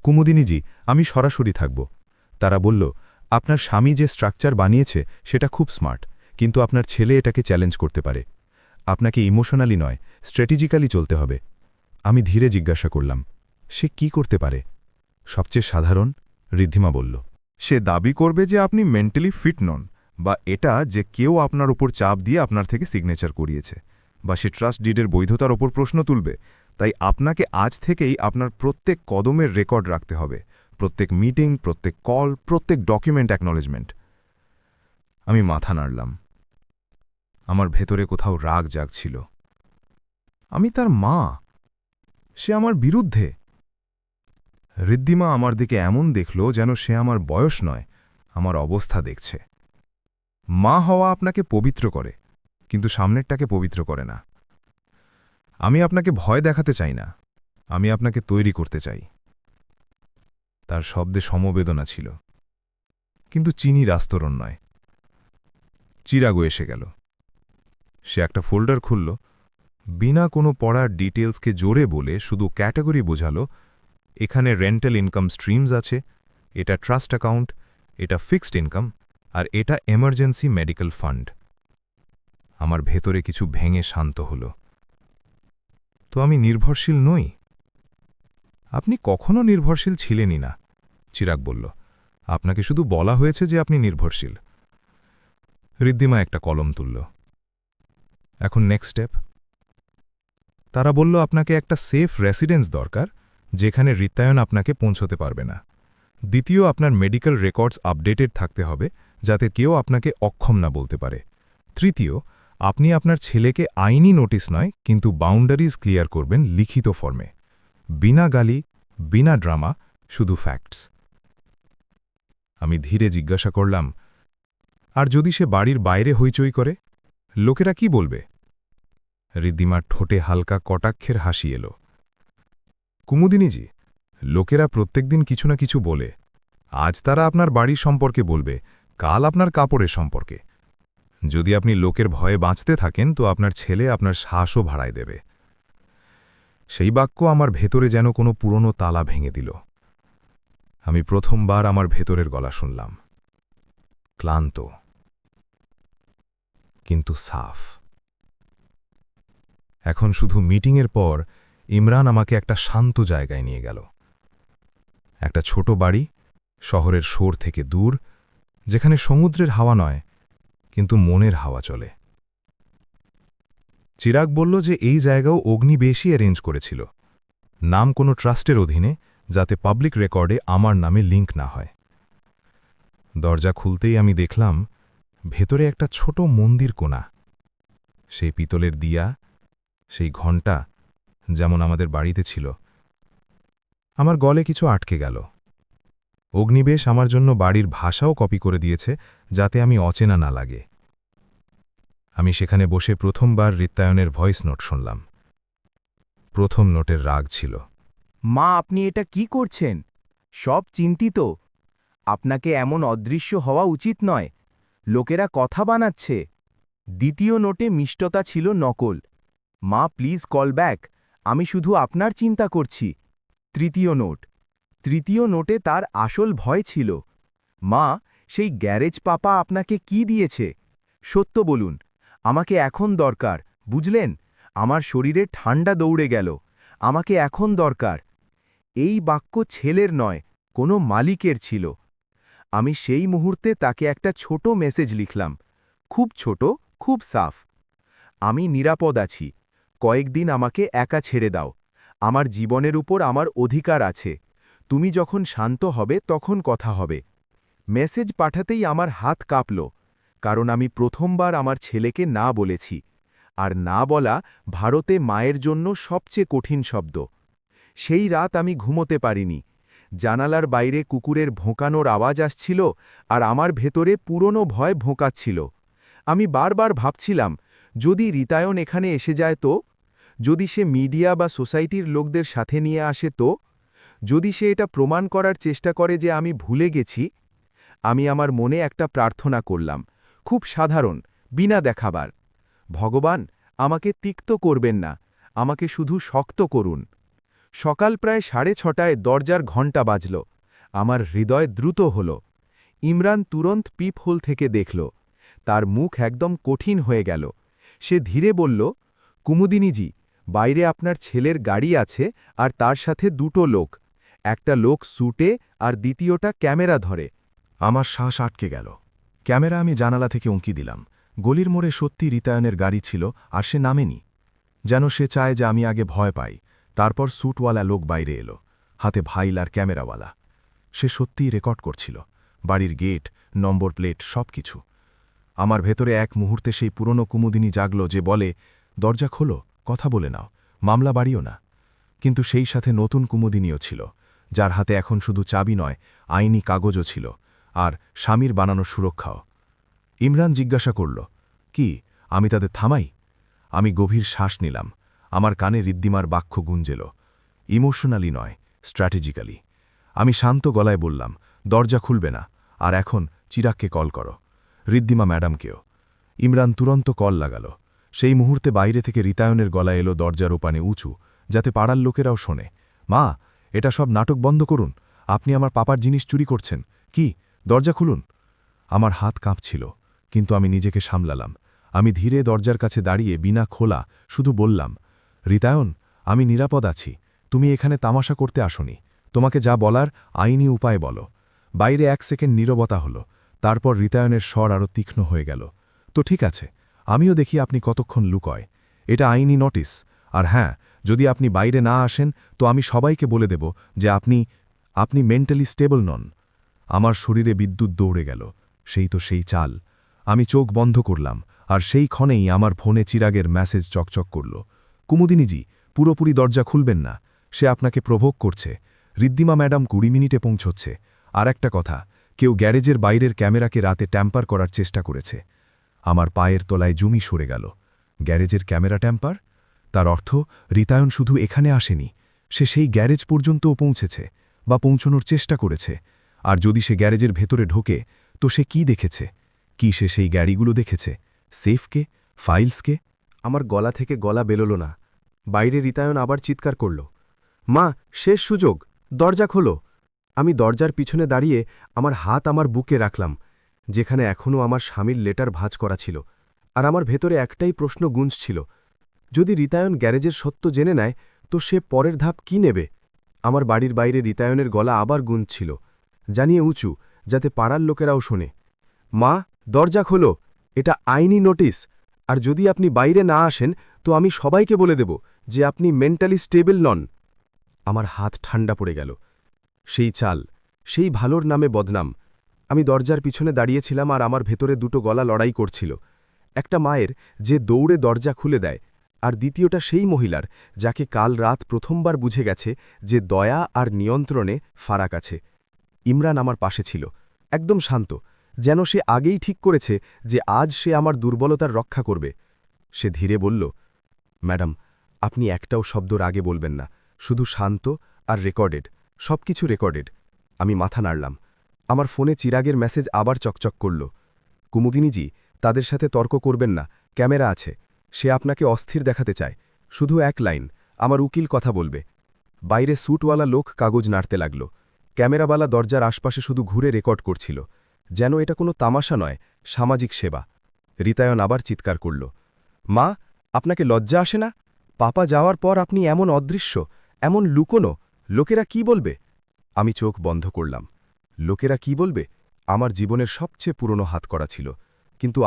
কুমুদিনীজি, আমি সরাসরি থাকব। তারা বলল, আপনার স্বামী যে স্ট্রাকচার বানিয়েছে সেটা খুব স্মার্ট, কিন্তু আপনার ছেলে এটাকে চ্যালেঞ্জ করতে পারে। আপনাকে ইমোশনালি নয়, স্ট্র্যাটেজিক্যালি চলতে হবে। আমি ধীরে জিজ্ঞাসা করলাম, সে কি করতে পারে? সবচেয়ে সাধারণ, ঋদ্ধিমা বলল, সে দাবি করবে যে আপনি মেন্টালি ফিট নন, বা এটা যে কেউ আপনার উপর চাপ দিয়ে আপনার থেকে সিগনেচার করিয়েছে, বা সে ট্রাস্ট ডিডের বৈধতার ওপর প্রশ্ন তুলবে। তাই আপনাকে আজ থেকেই আপনার প্রত্যেক কদমের রেকর্ড রাখতে হবে, প্রত্যেক মিটিং, প্রত্যেক কল, প্রত্যেক ডকুমেন্ট অ্যাকনলেজমেন্ট। আমি মাথা নাড়লাম। আমার ভেতরে কোথাও রাগ জাগছিল। আমি তার মা, সে আমার বিরুদ্ধে। ঋদ্ধিমা আমার দিকে এমন দেখল যেন সে আমার বয়স নয়, আমার অবস্থা দেখছে। মা হওয়া আপনাকে পবিত্র করে, কিন্তু সামনেরটাকে পবিত্র করে না। আমি আপনাকে ভয় দেখাতে চাই না, আমি আপনাকে তৈরি করতে চাই। তার শব্দে সমবেদনা ছিল, কিন্তু চিনির আস্তরণ নয়। চিরাগো এসে গেল। সে একটা ফোল্ডার খুলল, বিনা কোনো পড়ার ডিটেলসকে জোরে বলে শুধু ক্যাটাগরি বোঝালো, এখানে রেন্টাল ইনকাম স্ট্রিমস আছে, এটা ট্রাস্ট অ্যাকাউন্ট, এটা ফিক্সড ইনকাম, আর এটা এমার্জেন্সি মেডিকেল ফান্ড। আমার ভেতরে কিছু ভেঙে শান্ত হল। তো আমি নির্ভরশীল নই? আপনি কখনো নির্ভরশীল ছিলেনই না, চিরাগ বলল। আপনাকে শুধু বলা হয়েছে যে আপনি নির্ভরশীল। ঋদ্ধিমা একটা কলম তুলল। এখন নেক্সট স্টেপ। তারা বলল আপনাকে একটা সেফ রেসিডেন্স দরকার, যেখানে রিতায়ন আপনাকে পৌঁছতে পারবে না। দ্বিতীয়, আপনার মেডিকেল রেকর্ডস আপডেটেড থাকতে হবে, যাতে কেউ আপনাকে অক্ষম না বলতে পারে। তৃতীয়, আপনি আপনার ছেলেকে আইনি নোটিশ নয়, কিন্তু বাউন্ডারিজ ক্লিয়ার করবেন লিখিত ফর্মে, বিনা গালি, বিনা ড্রামা, শুধু ফ্যাক্টস। আমি ধীরে জিজ্ঞাসা করলাম, আর যদি সে বাড়ির বাইরে হইচই করে, লোকেরা কি বলবে? ঋদ্ধিমার ঠোঁটে হালকা কটাক্ষের হাসি এলো। কুমুদিনীজি, লোকেরা প্রত্যেকদিন কিছু না কিছু বলে। আজ তারা আপনার বাড়ির সম্পর্কে বলবে, কাল আপনার কাপড়ের সম্পর্কে। যদি আপনি লোকের ভয়ে বাঁচতে থাকেন, তো আপনার ছেলে আপনার শ্বাসও ভাড়ায় দেবে। সেই বাক্য আমার ভেতরে যেন কোনো পুরনো তালা ভেঙে দিল। আমি প্রথমবার আমার ভেতরের গলা শুনলাম, ক্লান্ত, কিন্তু সাফ। এখন শুধু মিটিংয়ের পর ইমরান আমাকে একটা শান্ত জায়গায় নিয়ে গেল। একটা ছোট বাড়ি, শহরের শোর থেকে দূর, যেখানে সমুদ্রের হাওয়া নয়, কিন্তু মনের হাওয়া চলে। চিরাগ বলল যে এই জায়গাও অগ্নি বেশি অ্যারেঞ্জ করেছিল, নাম কোনো ট্রাস্টের অধীনে, যাতে পাবলিক রেকর্ডে আমার নামে লিঙ্ক না হয়। দরজা খুলতেই আমি দেখলাম ভেতরে একটা ছোট মন্দির কোণা। সেই পিতলের দিয়া, সেই ঘণ্টা, যেমন আমাদের বাড়িতে ছিল। আমার গলে কিছু আটকে গেল। অগ্নিবেশ আমার জন্য বাড়ির ভাষাও কপি করে দিয়েছে, যাতে আমি অচেনা না লাগে। আমি সেখানে বসে প্রথমবার রিতায়নের ভয়েস নোট শুনলাম। প্রথম নোটের রাগ ছিল, মা, আপনি এটা কি করছেন? সব চিন্তিত। আপনাকে এমন অদৃশ্য হওয়া উচিত নয়। লোকেরা কথা বানাচ্ছে। দ্বিতীয় নোটে মিষ্টতা ছিল নকল। মা, প্লিজ কল ব্যাক, আমি শুধু আপনার চিন্তা করছি। তৃতীয় নোট, তৃতীয় নোটে তার আসল ভয় ছিল। মা, সেই গ্যারেজ পাপা আপনাকে কি দিয়েছে? সত্য বলুন, আমাকে এখন দরকার, বুঝলেন? আমার শরীরে ঠান্ডা দৌড়ে গেল। আমাকে এখন দরকার। এই বাক্য ছেলের নয়, কোনো মালিকের ছিল। আমি সেই মুহূর্তে তাকে একটা ছোট মেসেজ লিখলাম, খুব ছোট, খুব সাফ। আমি নিরাপদ আছি। কয়েকদিন আমাকে একা ছেড়ে দাও। আমার জীবনের উপর আমার অধিকার আছে। তুমি যখন শান্ত হবে তখন কথা হবে। মেসেজ পাঠাতেই আমার হাত কাঁপল, কারণ আমি প্রথমবার আমার ছেলেকে না বলেছি। আর না বলা ভারতে মায়ের জন্য সবচেয়ে কঠিন শব্দ। সেই রাত আমি ঘুমোতে পারিনি। জানালার বাইরে কুকুরের ভোঁকানোর আওয়াজ আসছিল, আর আমার ভেতরে পুরনো ভয় ভোঁকাচ্ছিল। আমি বারবার ভাবছিলাম, যদি রিতায়ন এখানে এসে যায় তো? যদি সে মিডিয়া বা সোসাইটির লোকদের সাথে নিয়ে আসে তো? যদি সে এটা প্রমাণ করার চেষ্টা করে যে আমি ভুলে গেছি? আমি আমার মনে একটা প্রার্থনা করলাম, খুব সাধারণ, বিনা দেখাবার। ভগবান, আমাকে তিক্ত করবেন না, আমাকে শুধু শক্ত করুন। সকাল প্রায় 6:30টায় দরজার ঘণ্টা বাজল। আমার হৃদয় দ্রুত হল। ইমরান তুরন্ত পিপহোল থেকে দেখল। তার মুখ একদম কঠিন হয়ে গেল। সে ধীরে বলল, কুমুদিনীজি, বাইরে আপনার ছেলের গাড়ি আছে, আর তার সাথে দুটো লোক। একটা লোক স্যুটে, আর দ্বিতীয়টা ক্যামেরা ধরে। আমার শ্বাস আটকে গেল। ক্যামেরা আমি জানালা থেকে উঁকি দিলাম। গলির মোড়ে সত্যি রিতায়নের গাড়ি ছিল, আর সে নামেনি। যেন সে চায় যে আমি আগে ভয় পাই। তারপর স্যুটওয়ালা লোক বাইরে এলো, হাতে ভাইল আর ক্যামেরাওয়ালা। সে সত্যিই রেকর্ড করছিল, বাড়ির গেট, নম্বর প্লেট, সব কিছু। আমার ভেতরে এক মুহূর্তে সেই পুরনো কুমুদিনী জাগল যে বলে, দরজা খোলো, কথা বলে নাও, মামলা বাড়িও না। কিন্তু সেই সাথে নতুন কুমুদিনীও ছিল, যার হাতে এখন শুধু চাবি নয়, আইনি কাগজও ছিল, আর স্বামীর বানানো সুরক্ষাও। ইমরান জিজ্ঞাসা করল, কি আমি তাদের থামাই? আমি গভীর শ্বাস নিলাম। আমার কানে রিদ্দিমার বাক্য গুঞ্জেল, ইমোশনালি নয়, স্ট্র্যাটেজিক্যালি। আমি শান্ত গলায় বললাম, দরজা খুলবে না, আর এখন চিরাগকে কল করো, রিদ্দিমা ম্যাডামকেও। ইমরান তুরন্ত কল লাগাল। সেই মুহূর্তে বাইরে থেকে রিতায়নের গলা এলো দরজার ওপানে উঁচু, যাতে পাড়ার লোকেরাও শোনে। মা, এটা সব নাটক বন্ধ করুন, আপনি আমার পাপার জিনিস চুরি করছেন। কি, দরজা খুলুন। আমার হাত কাঁপছিল, কিন্তু আমি নিজেকে সামলালাম। আমি ধীরে দরজার কাছে দাঁড়িয়ে বিনা খোলা শুধু বললাম, রিতায়ন, আমি নিরাপদ আছি। তুমি এখানে তামাশা করতে আসনি। তোমাকে যা বলার আইনি উপায় বলো। বাইরে 1 সেকেন্ড নীরবতা হলো। তারপর রিতায়নের স্বর আরও তীক্ষ্ণ হয়ে গেল। তো ঠিক আছে, আমিও দেখি আপনি কতক্ষণ লুকোয়। এটা আইনি নোটিস। আর হ্যাঁ, যদি আপনি বাইরে না আসেন তো আমি সবাইকে বলে দেব যে আপনি মেন্টালি স্টেবল নন। আমার শরীরে বিদ্যুৎ দৌড়ে গেল। সেই চাল। আমি চোখ বন্ধ করলাম, আর সেই ক্ষণেই আমার ফোনে চিরাগের মেসেজ চকচক করল। কুমুদিনীজি, পুরোপুরি দরজা খুলবেন না, সে আপনাকে প্রভোগ করছে। রিদ্দিমা ম্যাডাম 20 মিনিটে পৌঁছচ্ছে। আর একটা কথা, কেউ গ্যারেজের বাইরের ক্যামেরাকে রাতে ট্যাম্পার করার চেষ্টা করেছে। আমার পায়ের তলায় জমি সরে গেল। গ্যারেজের ক্যামেরা ট্যাম্পার? তার অর্থ রিতায়ন শুধু এখানে আসেনি, সে সেই গ্যারেজ পর্যন্তও পৌঁছেছে, বা পৌঁছনোর চেষ্টা করেছে। আর যদি সে গ্যারেজের ভেতরে ঢোকে, তো সে কি দেখেছে? কি সে সেই গাড়িগুলো দেখেছে? সেফকে? ফাইলসকে? আমার গলা থেকে গলা বেরোল না। বাইরে রিতায়ন আবার চিৎকার করল, মা, শেষ সুযোগ, দরজা খোলো। আমি দরজার পিছনে দাঁড়িয়ে আমার হাত আমার বুকে রাখলাম, যেখানে এখনও আমার স্বামীর লেটার ভাঁজ করা ছিল। আর আমার ভেতরে একটাই প্রশ্ন গুঞ্জছিল, যদি রিতায়ন গ্যারেজের সত্য জেনে নেয় তো সে পরের ধাপ কি নেবে? আমার বাড়ির বাইরে রিতায়নের গলা আবার গুঞ্জছিল, জানিয়ে উঁচু, যাতে পাড়ার লোকেরাও শোনে, মা, দরজা খোলো, এটা আইনি নোটিস। আর যদি আপনি বাইরে না আসেন তো আমি সবাইকে বলে দেব যে আপনি মেন্টালি স্টেবল নন। আমার হাত ঠান্ডা পড়ে গেল। সেই চাল, সেই ভালোর নামে বদনাম। আমি দরজার পিছনে দাঁড়িয়েছিলাম, আর আমার ভেতরে দুটো গলা লড়াই করছিল। একটা মায়ের, যে দৌড়ে দরজা খুলে দেয়, আর দ্বিতীয়টা সেই মহিলার, যাকে কাল রাত প্রথমবার বুঝে গেছে যে দয়া আর নিয়ন্ত্রণে ফারাক আছে। ইমরান আমার পাশে ছিল, একদম শান্ত, যেন সে আগেই ঠিক করেছে যে আজ সে আমার দুর্বলতার রক্ষা করবে। সে ধীরে বলল, ম্যাডাম, আপনি একটাও শব্দর আগে বলবেন না, শুধু শান্ত আর রেকর্ডেড, সবকিছু রেকর্ডেড। আমি মাথা নাড়লাম। আমার ফোনে চিরাগের মেসেজ আবার চকচক করল, কুমুদিনীজি, তাদের সাথে তর্ক করবেন না, ক্যামেরা আছে, সে আপনাকে অস্থির দেখাতে চায়, শুধু এক লাইন, আমার উকিল কথা বলবে। বাইরে স্যুটওয়ালা লোক কাগজ নাড়তে লাগল। ক্যামেরাওয়ালা দরজার আশপাশে শুধু ঘুরে রেকর্ড করছিল, যেন এটা কোনো তামাশা নয়, সামাজিক সেবা। রিতায়ন আবার চিৎকার করল, মা, আপনাকে লজ্জা আসে না? পাপা যাওয়ার পর আপনি এমন অদৃশ্য, এমন লুকোনো, লোকেরা কি বলবে? আমি চোখ বন্ধ করলাম। লোকেরা কি বলবে? আমার জীবনের সবচেয়ে পুরনো হাতকড়া ছিল, কিন্তু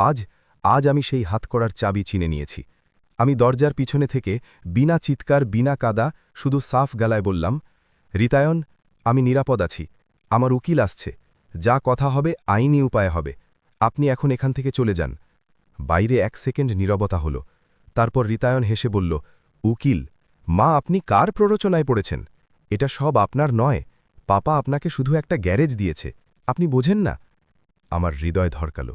আজ আমি সেই হাতকড়ার চাবি চিনে নিয়েছি। আমি দরজার পিছনে থেকে বিনা চিৎকার, বিনা কাদা, শুধু সাফ গলায় বললাম, রিতায়ন, আমি নিরাপদ আছি, আমার উকিল আসছে, যা কথা হবে আইনি উপায় হবে, আপনি এখন এখান থেকে চলে যান। বাইরে 1 সেকেন্ড নীরবতা হল। তারপর রিতায়ন হেসে বলল, উকিল? মা, আপনি কার প্ররোচনায় পড়েছেন? এটা সব আপনার নয়, পাপা আপনাকে শুধু একটা গ্যারেজ দিয়েছে, আপনি বোঝেন না? আমার হৃদয় ধরকাল।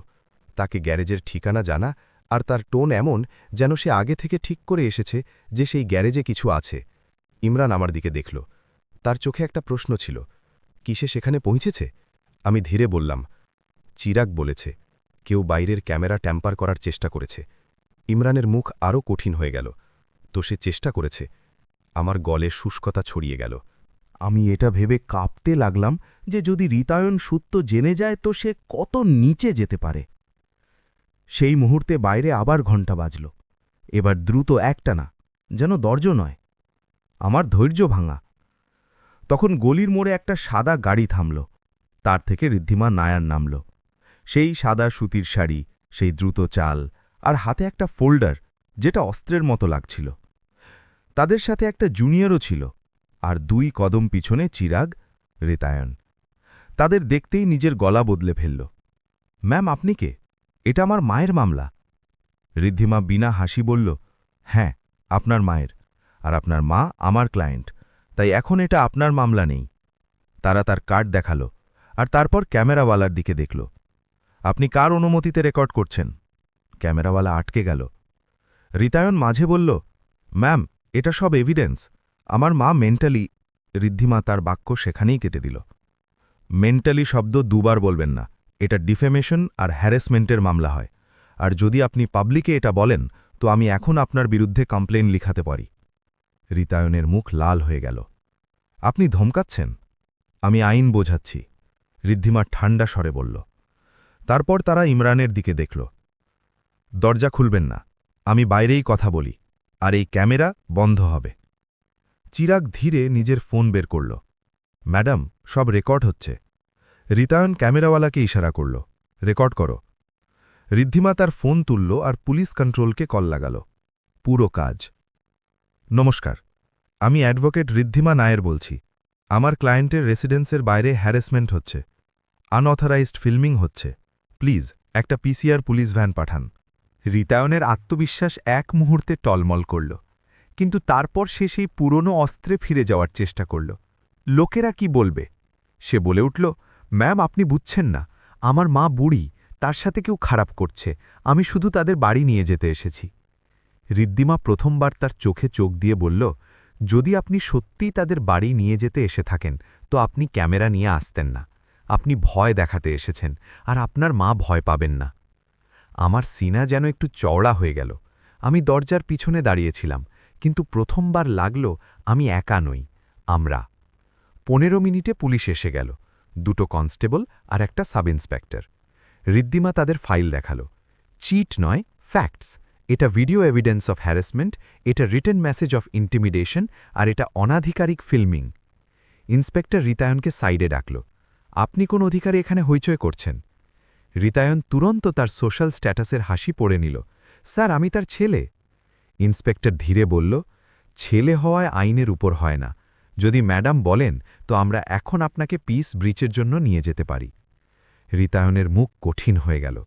তাকে গ্যারেজের ঠিকানা জানা, আর তার টোন এমন যেন সে আগে থেকে ঠিক করে এসেছে যে সেই গ্যারেজে কিছু আছে। ইমরান আমার দিকে দেখল। তার চোখে একটা প্রশ্ন ছিল, কিসে সেখানে পৌঁছেছে? আমি ধীরে বললাম, চিরাগ বলেছে, কেউ বাইরের ক্যামেরা ট্যাম্পার করার চেষ্টা করেছে। ইমরানের মুখ আরও কঠিন হয়ে গেল। তো সে চেষ্টা করেছে? আমার গলে শুষ্কতা ছড়িয়ে গেল। আমি এটা ভেবে কাঁপতে লাগলাম যে যদি রিতায়ন সত্য জেনে যায় তো সে কত নিচে যেতে পারে। সেই মুহূর্তে বাইরে আবার ঘণ্টা বাজল। এবার দ্রুত একটানা, যেন দরজ নয়। আমার ধৈর্য ভাঙা। তখন গলির মোড়ে একটা সাদা গাড়ি থামল। তার থেকে ঋদ্ধিমা নায়ার নামল। সেই সাদা সুতির শাড়ি, সেই দ্রুত চাল, আর হাতে একটা ফোল্ডার, যেটা অস্ত্রের মতো লাগছিল। তাদের সাথে একটা জুনিয়রও ছিল, আর 2 কদম পিছনে চিরাগ, রিতায়ন। তাদের দেখতেই নিজের গলা বদলে ফেলল। ম্যাম, আপনি কে? এটা আমার মায়ের মামলা। ঋদ্ধিমা বিনা হাসি বলল, হ্যাঁ, আপনার মায়ের, আর আপনার মা আমার ক্লায়েন্ট, তাই এখন এটা আপনার মামলা নেই। তারা তার কার্ড দেখালো, আর তারপর ক্যামেরাওয়ালার দিকে দেখল। আপনি কার অনুমতিতে রেকর্ড করছেন? ক্যামেরাওয়ালা আটকে গেল। রিতায়ন মাঝে বলল, ম্যাম, এটা সব এভিডেন্স, আমার মা মেন্টালি। ঋদ্ধিমা তার বাক্য সেখানেই কেটে দিল। মেন্টালি শব্দ 2 বার বলবেন না, এটা ডিফেমেশন আর হ্যারাসমেন্টের মামলা হয়, আর যদি আপনি পাবলিকে এটা বলেন তো আমি এখন আপনার বিরুদ্ধে কমপ্লেন লিখাতে পারি। রিতায়নের মুখ লাল হয়ে গেল। আপনি ধমকাচ্ছেন? আমি আইন বোঝাচ্ছি, ঋদ্ধিমা ঠান্ডা স্বরে বলল। তারপর তারা ইমরানের দিকে দেখল। দরজা খুলবেন না, আমি বাইরেই কথা বলি, আর এই ক্যামেরা বন্ধ হবে। চিরাগ ধীরে নিজের ফোন বের করল। ম্যাডাম, সব রেকর্ড হচ্ছে। রিতায়ন ক্যামেরাওয়ালাকে ইশারা করল, রেকর্ড করো। ঋদ্ধিমা তার ফোন তুলল আর পুলিশ কন্ট্রোলকে কল লাগাল। পুরো কাজ। নমস্কার, আমি অ্যাডভোকেট ঋদ্ধিমা নায়ের বলছি। আমার ক্লায়েন্টের রেসিডেন্সের বাইরে হ্যারাসমেন্ট হচ্ছে, আনঅথরাইজড ফিল্মিং হচ্ছে। প্লিজ একটা পিসিআর পুলিশ ভ্যান পাঠান। রিতায়নের আত্মবিশ্বাস এক মুহূর্তে টলমল করল, কিন্তু তারপর সে সেই পুরনো অস্ত্রে ফিরে যাওয়ার চেষ্টা করল। লোকেরা কি বলবে? সে বলে উঠল, ম্যাম, আপনি বুঝছেন না, আমার মা বুড়ি, তার সাথে কেউ খারাপ করছে, আমি শুধু তাদের বাড়ি নিয়ে যেতে এসেছি। ঋদ্ধিমা প্রথমবার তার চোখে চোখ দিয়ে বলল, যদি আপনি সত্যিই তাদের বাড়ি নিয়ে যেতে এসে থাকেন তো আপনি ক্যামেরা নিয়ে আসতেন না। আপনি ভয় দেখাতে এসেছেন, আর আপনার মা ভয় পাবেন না। আমার সিনা যেন একটু চওড়া হয়ে গেল। আমি দরজার পিছনে দাঁড়িয়েছিলাম, কিন্তু প্রথমবার লাগল আমি একা নই, আমরা। 15 মিনিটে পুলিশ এসে গেল, 2 কনস্টেবল আর একটা সাব ইন্সপেক্টর। ঋদ্ধিমা তাদের ফাইল দেখালো। চিট নয়, ফ্যাক্টস। এটা ভিডিও এভিডেন্স অফ হ্যারাসমেন্ট, এটা রিটেন মেসেজ অফ ইন্টিমিডেশন, আর এটা অনাধিকারিক ফিল্মিং। ইন্সপেক্টর রিতায়নকে সাইডে ডাকল। আপনি কোন অধিকারে এখানে হইচয় করছেন? রিতায়ন তুরন্ত তার সোশ্যাল স্ট্যাটাসের হাসি পড়ে নিল। স্যার, আমি তার ছেলে। ইন্সপেক্টর ধীরে বলল, ছেলে হওয়ায় আইনের উপর হয় না। যদি ম্যাডাম বলেন তো আমরা এখন আপনাকে পিস ব্রিচের জন্য নিয়ে যেতে পারি। রিতায়নের মুখ কঠিন হয়ে গেল।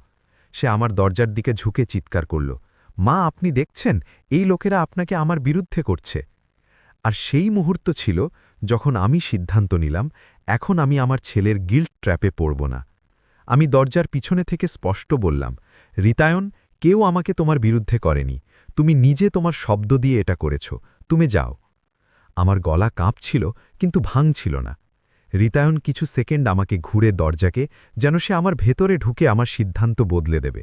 সে আমার দরজার দিকে ঝুঁকে চিৎকার করল, মা, আপনি দেখছেন, এই লোকেরা আপনাকে আমার বিরুদ্ধে করছে। আর সেই মুহূর্ত ছিল যখন আমি সিদ্ধান্ত নিলাম, এখন আমি আমার ছেলের গিল্ট ট্র্যাপে পড়ব না। আমি দরজার পিছনে থেকে স্পষ্ট বললাম, রিতায়ন, কেউ আমাকে তোমার বিরুদ্ধে করেনি, তুমি নিজে তোমার শব্দ দিয়ে এটা করেছ, তুমি যাও। আমার গলা কাঁপছিল, কিন্তু ভাঙছিল না। রিতায়ন কিছু সেকেন্ড আমাকে ঘুরে দরজাকে, যেন সে আমার ভেতরে ঢুকে আমার সিদ্ধান্ত বদলে দেবে।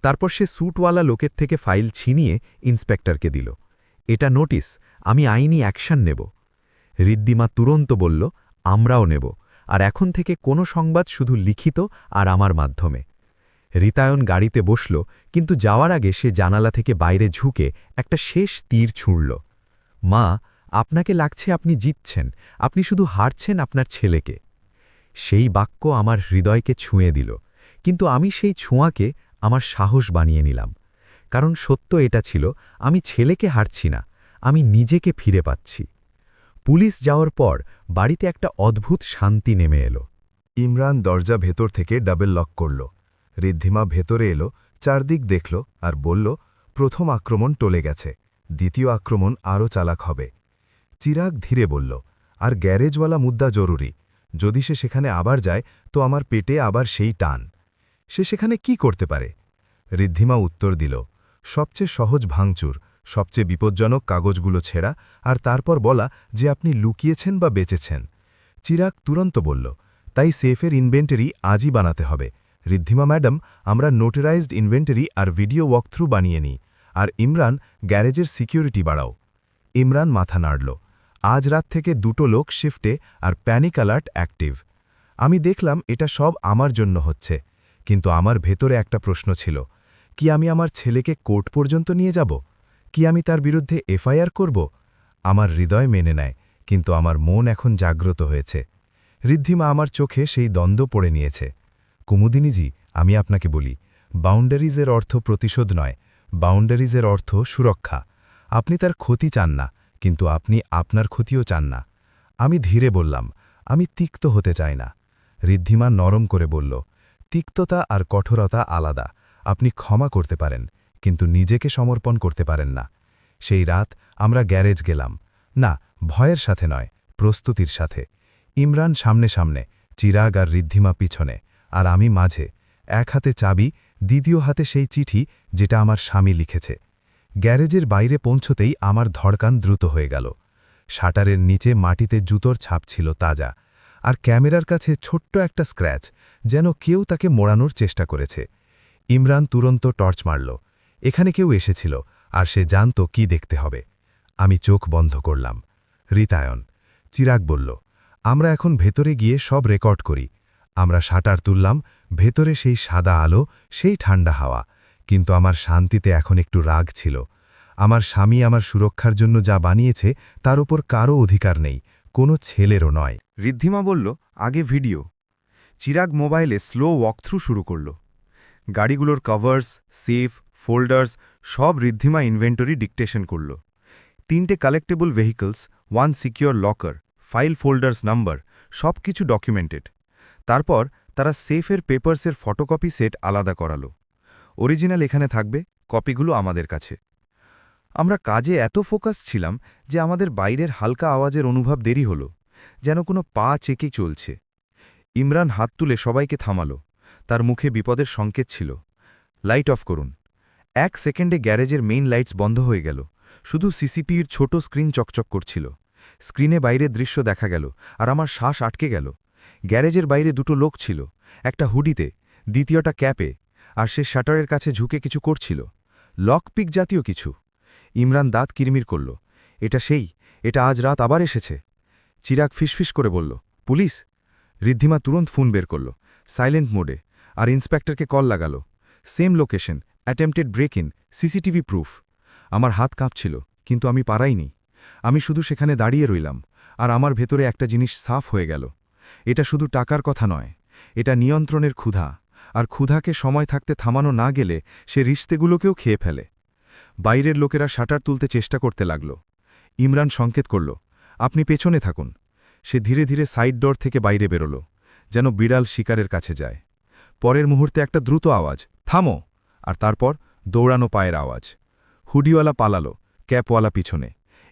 তারপর সে স্যুটওয়ালা লোকের থেকে ফাইল ছিনিয়ে ইন্সপেক্টরকে দিল। এটা নোটিস, আমি আইনি অ্যাকশন নেব। ঋদ্ধিমা তুরন্ত বলল, আমরাও নেব, আর এখন থেকে কোনো সংবাদ শুধু লিখিত আর আমার মাধ্যমে। রিতায়ন গাড়িতে বসল, কিন্তু যাওয়ার আগে সে জানালা থেকে বাইরে ঝুঁকে একটা শেষ তীর ছুঁড়ল। মা, আপনাকে লাগছে আপনি জিতছেন, আপনি শুধু হারছেন আপনার ছেলেকে। সেই বাক্য আমার হৃদয়কে ছুঁয়ে দিল, কিন্তু আমি সেই ছোঁয়াকে আমার সাহস বানিয়ে নিলাম। কারণ সত্য এটা ছিল, আমি ছেলেকে হারছি না, আমি নিজেকে ফিরে পাচ্ছি। পুলিশ যাওয়ার পর বাড়িতে একটা অদ্ভুত শান্তি নেমে এলো। ইমরান দরজা ভেতর থেকে ডাবল লক করল। ঋদ্ধিমা ভেতরে এলো, চারদিক দেখল আর বলল, প্রথম আক্রমণ টলে গেছে, দ্বিতীয় আক্রমণ আরও চালাক হবে। চিরাগ ধীরে বলল, আর গ্যারেজওয়ালা মুদ্রা জরুরি। যদি সে সেখানে আবার যায় তো আমার পেটে আবার সেই টান। সে সেখানে কি করতে পারে? ঋদ্ধিমা উত্তর দিল, সবচেয়ে সহজ ভাঙচুর, সবচেয়ে বিপজ্জনক কাগজগুলো ছেঁড়া, আর তারপর বলা যে আপনি লুকিয়েছেন বা বেঁচেছেন। চিরাগ তুরন্ত বলল, তাই সেফের ইনভেন্টরি আজই বানাতে হবে। ঋদ্ধিমা ম্যাডাম, আমরা নোটারাইজড ইনভেন্টরি আর ভিডিও ওয়াকথ্রু বানিয়ে নিই, আর ইমরান গ্যারেজের সিকিউরিটি বাড়াও। ইমরান মাথা নাড়ল। আজ রাত থেকে 2টো লোক শিফটে আর প্যানিক অ্যালার্ট অ্যাক্টিভ। আমি দেখলাম এটা সব আমার জন্য হচ্ছে, কিন্তু আমার ভেতরে একটা প্রশ্ন ছিল, কি আমি আমার ছেলেকে কোর্ট পর্যন্ত নিয়ে যাব? কি আমি তার বিরুদ্ধে এফআইআর করব? আমার হৃদয় মেনে নেয়, কিন্তু আমার মন এখন জাগ্রত হয়েছে। ঋদ্ধিমা আমার চোখে সেই দ্বন্দ্ব পড়ে নিয়েছে। কুমুদিনীজি, আমি আপনাকে বলি, বাউন্ডারিজের অর্থ প্রতিশোধ নয়, বাউন্ডারিজের অর্থ সুরক্ষা। আপনি তার ক্ষতি চান না, কিন্তু আপনি আপনার ক্ষতিও চান না। আমি ধীরে বললাম, আমি তিক্ত হতে চাই না। ঋদ্ধিমা নরম করে বলল, তিক্ততা আর কঠোরতা আলাদা। আপনি ক্ষমা করতে পারেন, কিন্তু নিজেকে সমর্পণ করতে পারেন না। সেই রাত আমরা গ্যারেজ গেলাম, না ভয়ের সাথে নয়, প্রস্তুতির সাথে। ইমরান সামনে সামনে, চিরাগ আর ঋদ্ধিমা পিছনে, আর আমি মাঝে, এক হাতে চাবি, দ্বিতীয় হাতে সেই চিঠি যেটা আমার স্বামী লিখেছে। গ্যারেজের বাইরে পৌঁছতেই আমার ধড়কান দ্রুত হয়ে গেল। শাটারের নিচে মাটিতে জুতোর ছাপ ছিল তাজা, আর ক্যামেরার কাছে ছোট্ট একটা স্ক্র্যাচ, যেন কেউ তাকে মোড়ানোর চেষ্টা করেছে। ইমরান তুরন্ত টর্চ মারল। এখানে কেউ এসেছিল, আর সে জানত কি দেখতে হবে। আমি চোখ বন্ধ করলাম। রিতায়ন। চিরাগ বলল, আমরা এখন ভেতরে গিয়ে সব রেকর্ড করি। আমরা শাটার তুললাম, ভেতরে সেই সাদা আলো, সেই ঠান্ডা হাওয়া, কিন্তু আমার শান্তিতে এখন একটু রাগ ছিল। আমার স্বামী আমার সুরক্ষার জন্য যা বানিয়েছে তার উপর কারও অধিকার নেই, কোনো ছেলেরও নয়। ঋদ্ধিমা বলল, আগে ভিডিও। চিরাগ মোবাইলে স্লো ওয়াকথ্রু শুরু করল। গাড়িগুলোর কভার্স, সেফ, ফোল্ডার্স সব ঋদ্ধিমা ইনভেন্টরি ডিকটেশন করল। 3টে collectible vehicles, 1 secure locker, file folders number, সব কিছু ডকুমেন্টেড। তারপর তারা সেফের পেপার্সের ফটোকপি সেট আলাদা করালো। অরিজিনাল এখানে থাকবে, কপিগুলো আমাদের কাছে। আমরা কাজে এত ফোকাস ছিলাম যে আমাদের বাইরের হালকা আওয়াজের অনুভব দেরি হলো, যেন কোনো পা চেকে চলছে। ইমরান হাত তুলে সবাইকে থামালো, তার মুখে বিপদের সংকেত ছিল। লাইট অফ করুন। 1 সেকেন্ডে গ্যারেজের মেইন লাইটস বন্ধ হয়ে গেল, শুধু সিসিটিভির ছোট স্ক্রিন চকচক করছিল। স্ক্রিনে বাইরের দৃশ্য দেখা গেল, আর আমার শ্বাস আটকে গেল। গ্যারেজের বাইরে 2টো লোক ছিল, একটা হুডিতে, দ্বিতীয়টা ক্যাপে, আর সে শাটারের কাছে ঝুঁকে কিছু করছিল, লকপিক জাতীয় কিছু। ইমরান দাঁত কিরমির করল, এটা সেই, এটা আজ রাত আবার এসেছে। চিরাগ ফিসফিস করে বলল, পুলিশ। ঋদ্ধিমা তুরন্ত ফোন বের করল, সাইলেন্ট মোডে, আর ইন্সপেক্টরকে কল লাগালো। Same location, attempted break in, CCTV proof. আমার হাত কাঁপছিল, কিন্তু আমি পারাইনি। আমি শুধু সেখানে দাঁড়িয়ে রইলাম, আর আমার ভেতরে একটা জিনিস সাফ হয়ে গেল। এটা শুধু টাকার কথা নয়, এটা নিয়ন্ত্রণের ক্ষুধা, আর ক্ষুধাকে সময় থাকতে থামানো না গেলে সে রিশতেগুলোকেও খেয়ে ফেলে। বাইরের লোকেরা শাটার তুলতে চেষ্টা করতে লাগল। ইমরান সংকেত করল, আপনি পেছনে থাকুন। সে ধীরে ধীরে সাইড ডোর থেকে বাইরে বেরোল, যেন বিড়াল শিকারের কাছে যায়। পরের মুহূর্তে একটা দ্রুত আওয়াজ, থামো, আর তারপর দৌড়ানো পায়ের আওয়াজ। হুডিওয়ালা পালালো, ক্যাপওয়ালা পিছনে।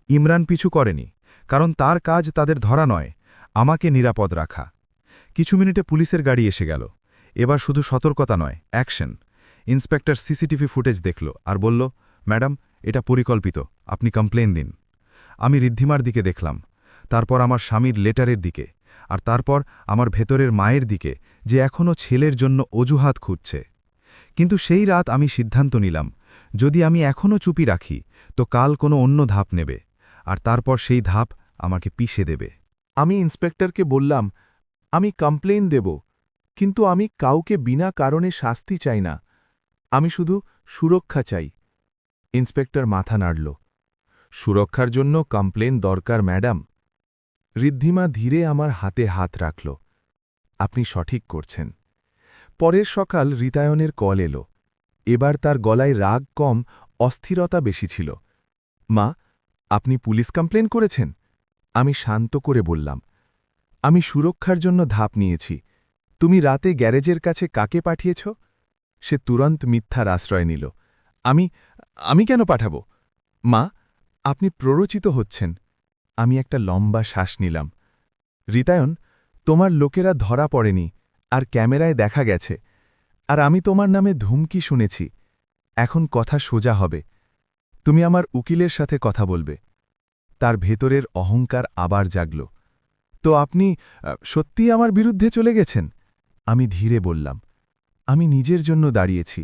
ইমরান পিছু করেনি, কারণ তার কাজ তাদের ধরা নয়, আমাকে নিরাপদ রাখা। কিছু মিনিটে পুলিশের গাড়ি এসে গেল। এবার শুধু সতর্কতা নয়, অ্যাকশন। ইন্সপেক্টর সিসিটিভি ফুটেজ দেখল আর বলল, ম্যাডাম, এটা পরিকল্পিত, আপনি কমপ্লেন দিন। আমি ঋদ্ধিমার দিকে দেখলাম, তারপর আমার স্বামীর লেটারের দিকে, আর তারপর আমার ভেতরের মায়ের দিকে, যে এখনও ছেলের জন্য অজুহাত খুঁজছে। কিন্তু সেই রাত আমি সিদ্ধান্ত নিলাম, যদি আমি এখনও চুপি রাখি তো কাল কোনো অন্য ধাপ নেবে, আর তারপর সেই ধাপ আমাকে পিষে দেবে। আমি ইন্সপেক্টরকে বললাম, আমি কমপ্লেন দেব, কিন্তু আমি কাউকে বিনা কারণে শাস্তি চাই না। আমি শুধু সুরক্ষা চাই। ইন্সপেক্টর মাথা নাড়ল। সুরক্ষার জন্য কমপ্লেন দরকার ম্যাডাম। ঋদ্ধিমা ধীরে আমার হাতে হাত রাখল। আপনি সঠিক করছেন। পরের সকাল রিতায়নের কল এলো। এবার তার গলায় রাগ কম, অস্থিরতা বেশি ছিল। মা, আপনি পুলিশ কমপ্লেন করেছেন? আমি শান্ত করে বললাম, আমি সুরক্ষার জন্য ধাপ নিয়েছি। তুমি রাতে গ্যারেজের কাছে কাকে পাঠিয়েছ? সে তুরন্ত মিথ্যার আশ্রয় নিল। আমি কেন পাঠাব? মা, আপনি প্ররোচিত হচ্ছেন। আমি একটা লম্বা শ্বাস নিলাম। রিতায়ন, তোমার লোকেরা ধরা পড়েনি, আর ক্যামেরায় দেখা গেছে। আর আমি তোমার নামে ধুমকি শুনেছি। এখন কথা সোজা হবে। তুমি আমার উকিলের সাথে কথা বলবে। তার ভেতরের অহংকার আবার জাগল। তো আপনি সত্যিই আমার বিরুদ্ধে চলে গেছেন? আমি ধীরে বললাম, আমি নিজের জন্য দাঁড়িয়েছি।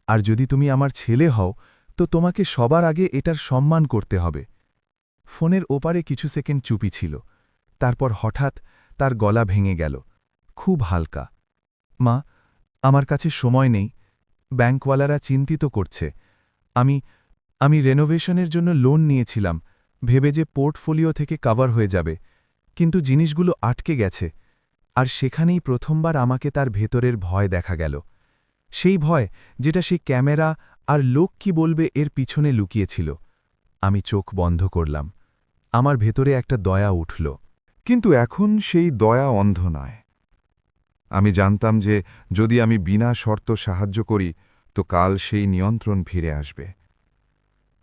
আর যদি তুমি আমার ছেলে হও, তো তোমাকে সবার আগে এটার সম্মান করতে হবে। ফোনের ওপারে কিছু সেকেন্ড চুপি ছিল। তারপর হঠাৎ তার গলা ভেঙে গেল, খুব হালকা। মা, আমার কাছে সময় নেই। ব্যাঙ্কওয়ালারা চিন্তিত করছে। আমি রেনোভেশনের জন্য লোন নিয়েছিলাম, ভেবে যে পোর্টফোলিও থেকে কভার হয়ে যাবে। কিন্তু জিনিসগুলো আটকে গেছে। আর সেখানেই প্রথমবার আমাকে তার ভেতরের ভয় দেখা গেল। সেই ভয় যেটা সেই ক্যামেরা আর লোক কি বলবে এর পিছনে লুকিয়েছিল। আমি চোখ বন্ধ করলাম। আমার ভেতরে একটা দয়া উঠল। কিন্তু এখন সেই দয়া অন্ধ নয়। আমি জানতাম যে যদি আমি বিনা শর্ত সাহায্য করি তো কাল সেই নিয়ন্ত্রণ ফিরে আসবে।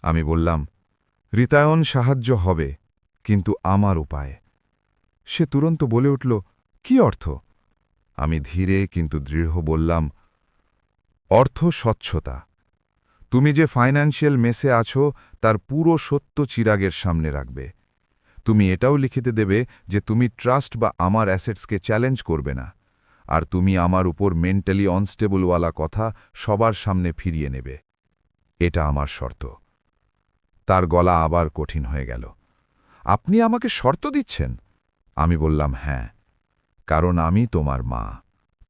আমি বললাম, রিতায়ন সাহায্য হবে, কিন্তু আমার উপায়ে। সে তুরন্ত বলে উঠল, কি অর্থ? আমি ধীরে কিন্তু দৃঢ় বললাম, অর্থ স্বচ্ছতা। তুমি যে ফাইন্যান্সিয়াল মেসে আছো তার পুরো সত্য চিরাগের সামনে রাখবে। তুমি এটাও লিখিতে দেবে যে তুমি ট্রাস্ট বা আমার অ্যাসেটসকে চ্যালেঞ্জ করবে না, আর তুমি আমার উপর মেন্টালি অনস্টেবলওয়ালা কথা সবার সামনে ফিরিয়ে নেবে। এটা আমার শর্ত। তার গলা আবার কঠিন হয়ে গেল। আপনি আমাকে শর্ত দিচ্ছেন? আমি বললাম, হ্যাঁ, কারণ আমি তোমার মা,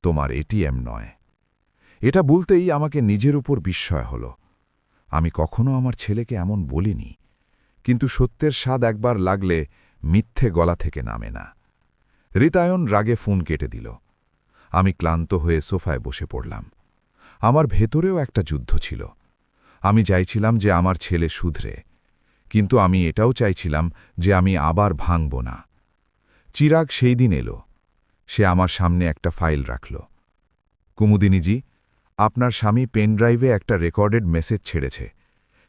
তোমার এটিএম নয়। এটা বলতেই আমাকে নিজের উপর বিস্ময় হল। আমি কখনো আমার ছেলেকে এমন বলিনি, কিন্তু সত্যের স্বাদ একবার লাগলে মিথ্যে গলা থেকে নামে না। রিতায়ন রাগে ফোন কেটে দিল। আমি ক্লান্ত হয়ে সোফায় বসে পড়লাম। আমার ভেতরেও একটা যুদ্ধ ছিল। আমি চাইছিলাম যে আমার ছেলে শুধরে, কিন্তু আমি এটাও চাইছিলাম যে আমি আবার ভাঙব না। চিরাগ সেই দিন এলো। সে আমার সামনে একটা ফাইল রাখল। কুমুদিনীজি, আপনার স্বামী পেনড্রাইভে একটা রেকর্ডেড মেসেজ ছেড়েছে।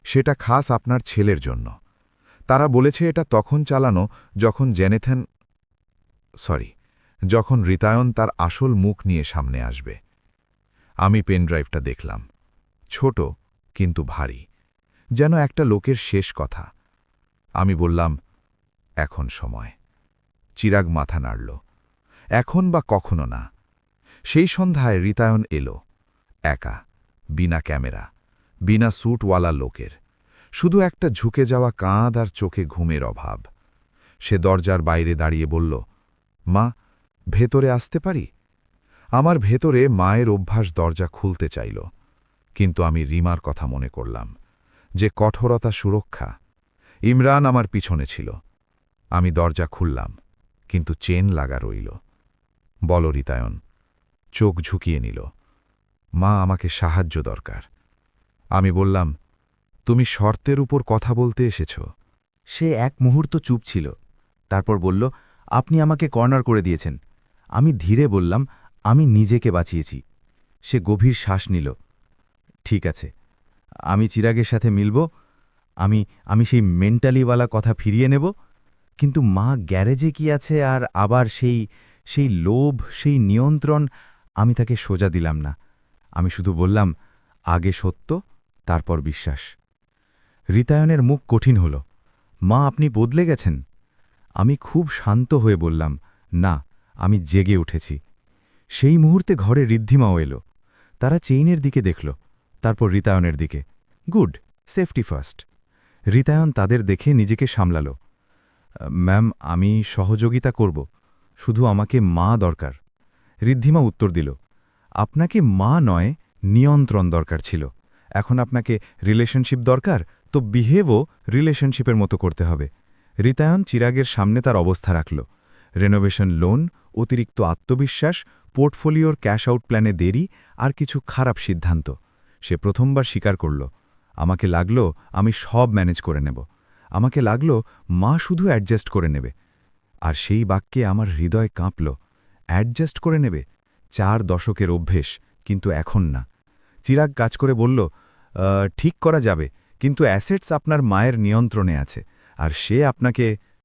সেটা খাস আপনার ছেলের জন্য। তারা বলেছে এটা তখন চালানো যখন রিতায়ন তার আসল মুখ নিয়ে সামনে আসবে। আমি পেনড্রাইভটা দেখলাম। ছোট কিন্তু ভারী, যেন একটা লোকের শেষ কথা। আমি বললাম, এখন সময়। চিরাগ মাথা নাড়ল। এখন বা কখনো না। সেই সন্ধ্যায় রিতায়ন এলো, একা, বিনা ক্যামেরা, বিনা স্যুটওয়ালা লোকের, শুধু একটা ঝুঁকে যাওয়া কাঁধ আর চোখে ঘুমের অভাব। সে দরজার বাইরে দাঁড়িয়ে বলল, মা, ভেতরে আসতে পারি? আমার ভেতরে মায়ের অভ্যাস দরজা খুলতে চাইল, কিন্তু আমি রিমার কথা মনে করলাম, যে কঠোরতা সুরক্ষা। ইমরান আমার পিছনে ছিল। আমি দরজা খুললাম, কিন্তু চেন লাগা রইল। বল রিতায়ন। চোখ ঝুঁকিয়ে নিল। মা, আমাকে সাহায্য দরকার। আমি বললাম, তুমি শর্তের উপর কথা বলতে এসেছ? সে এক মুহূর্ত চুপ ছিল। তারপর বলল, আপনি আমাকে কর্নার করে দিয়েছেন। আমি ধীরে বললাম, আমি নিজেকে বাঁচিয়েছি। সে গভীর শ্বাস নিল। ঠিক আছে, আমি চিরাগের সাথে মিলব। আমি সেই মেন্টালিওয়ালা কথা ফিরিয়ে নেব। কিন্তু মা, গ্যারেজে কি আছে? আর আবার সেই লোভ, সেই নিয়ন্ত্রণ। আমি তাকে সোজা দিলাম না। আমি শুধু বললাম, আগে সত্য, তারপর বিশ্বাস। রিতায়নের মুখ কঠিন হল। মা, আপনি বদলে গেছেন। আমি খুব শান্ত হয়ে বললাম, না, আমি জেগে উঠেছি। সেই মুহূর্তে ঘরে ঋদ্ধিমাও এলো। তারা চেইনের দিকে দেখল, তারপর রিতায়নের দিকে। Good, safety first. রিতায়ন তাদের দেখে নিজেকে সামলাল। ম্যাম, আমি সহযোগিতা করব, শুধু আমাকে মা দরকার। ঋদ্ধিমা উত্তর দিল, আপনাকে মা নয়, নিয়ন্ত্রণ দরকার ছিল। এখন আপনাকে রিলেশনশিপ দরকার, তো বিহেভও রিলেশনশিপের মতো করতে হবে। রিতায়ন চিরাগের সামনে তার অবস্থা রাখল। রেনোভেশন লোন, অতিরিক্ত আত্মবিশ্বাস, পোর্টফোলিওর ক্যাশ আউট প্ল্যানে দেরি আর কিছু খারাপ সিদ্ধান্ত। সে প্রথমবার স্বীকার করল, আমাকে লাগল আমি সব ম্যানেজ করে নেব। আমাকে লাগল মা শুধু অ্যাডজাস্ট করে নেবে। আর সেই বাক্যে আমার হৃদয় কাঁপল। অ্যাডজাস্ট করে নেবে? 4 দশকের অভ্যেস, কিন্তু এখন না। চিরাগ কাজ করে বলল, ঠিক করা যাবে, কিন্তু অ্যাসেটস আপনার মায়ের নিয়ন্ত্রণে আছে, আর সে আপনাকে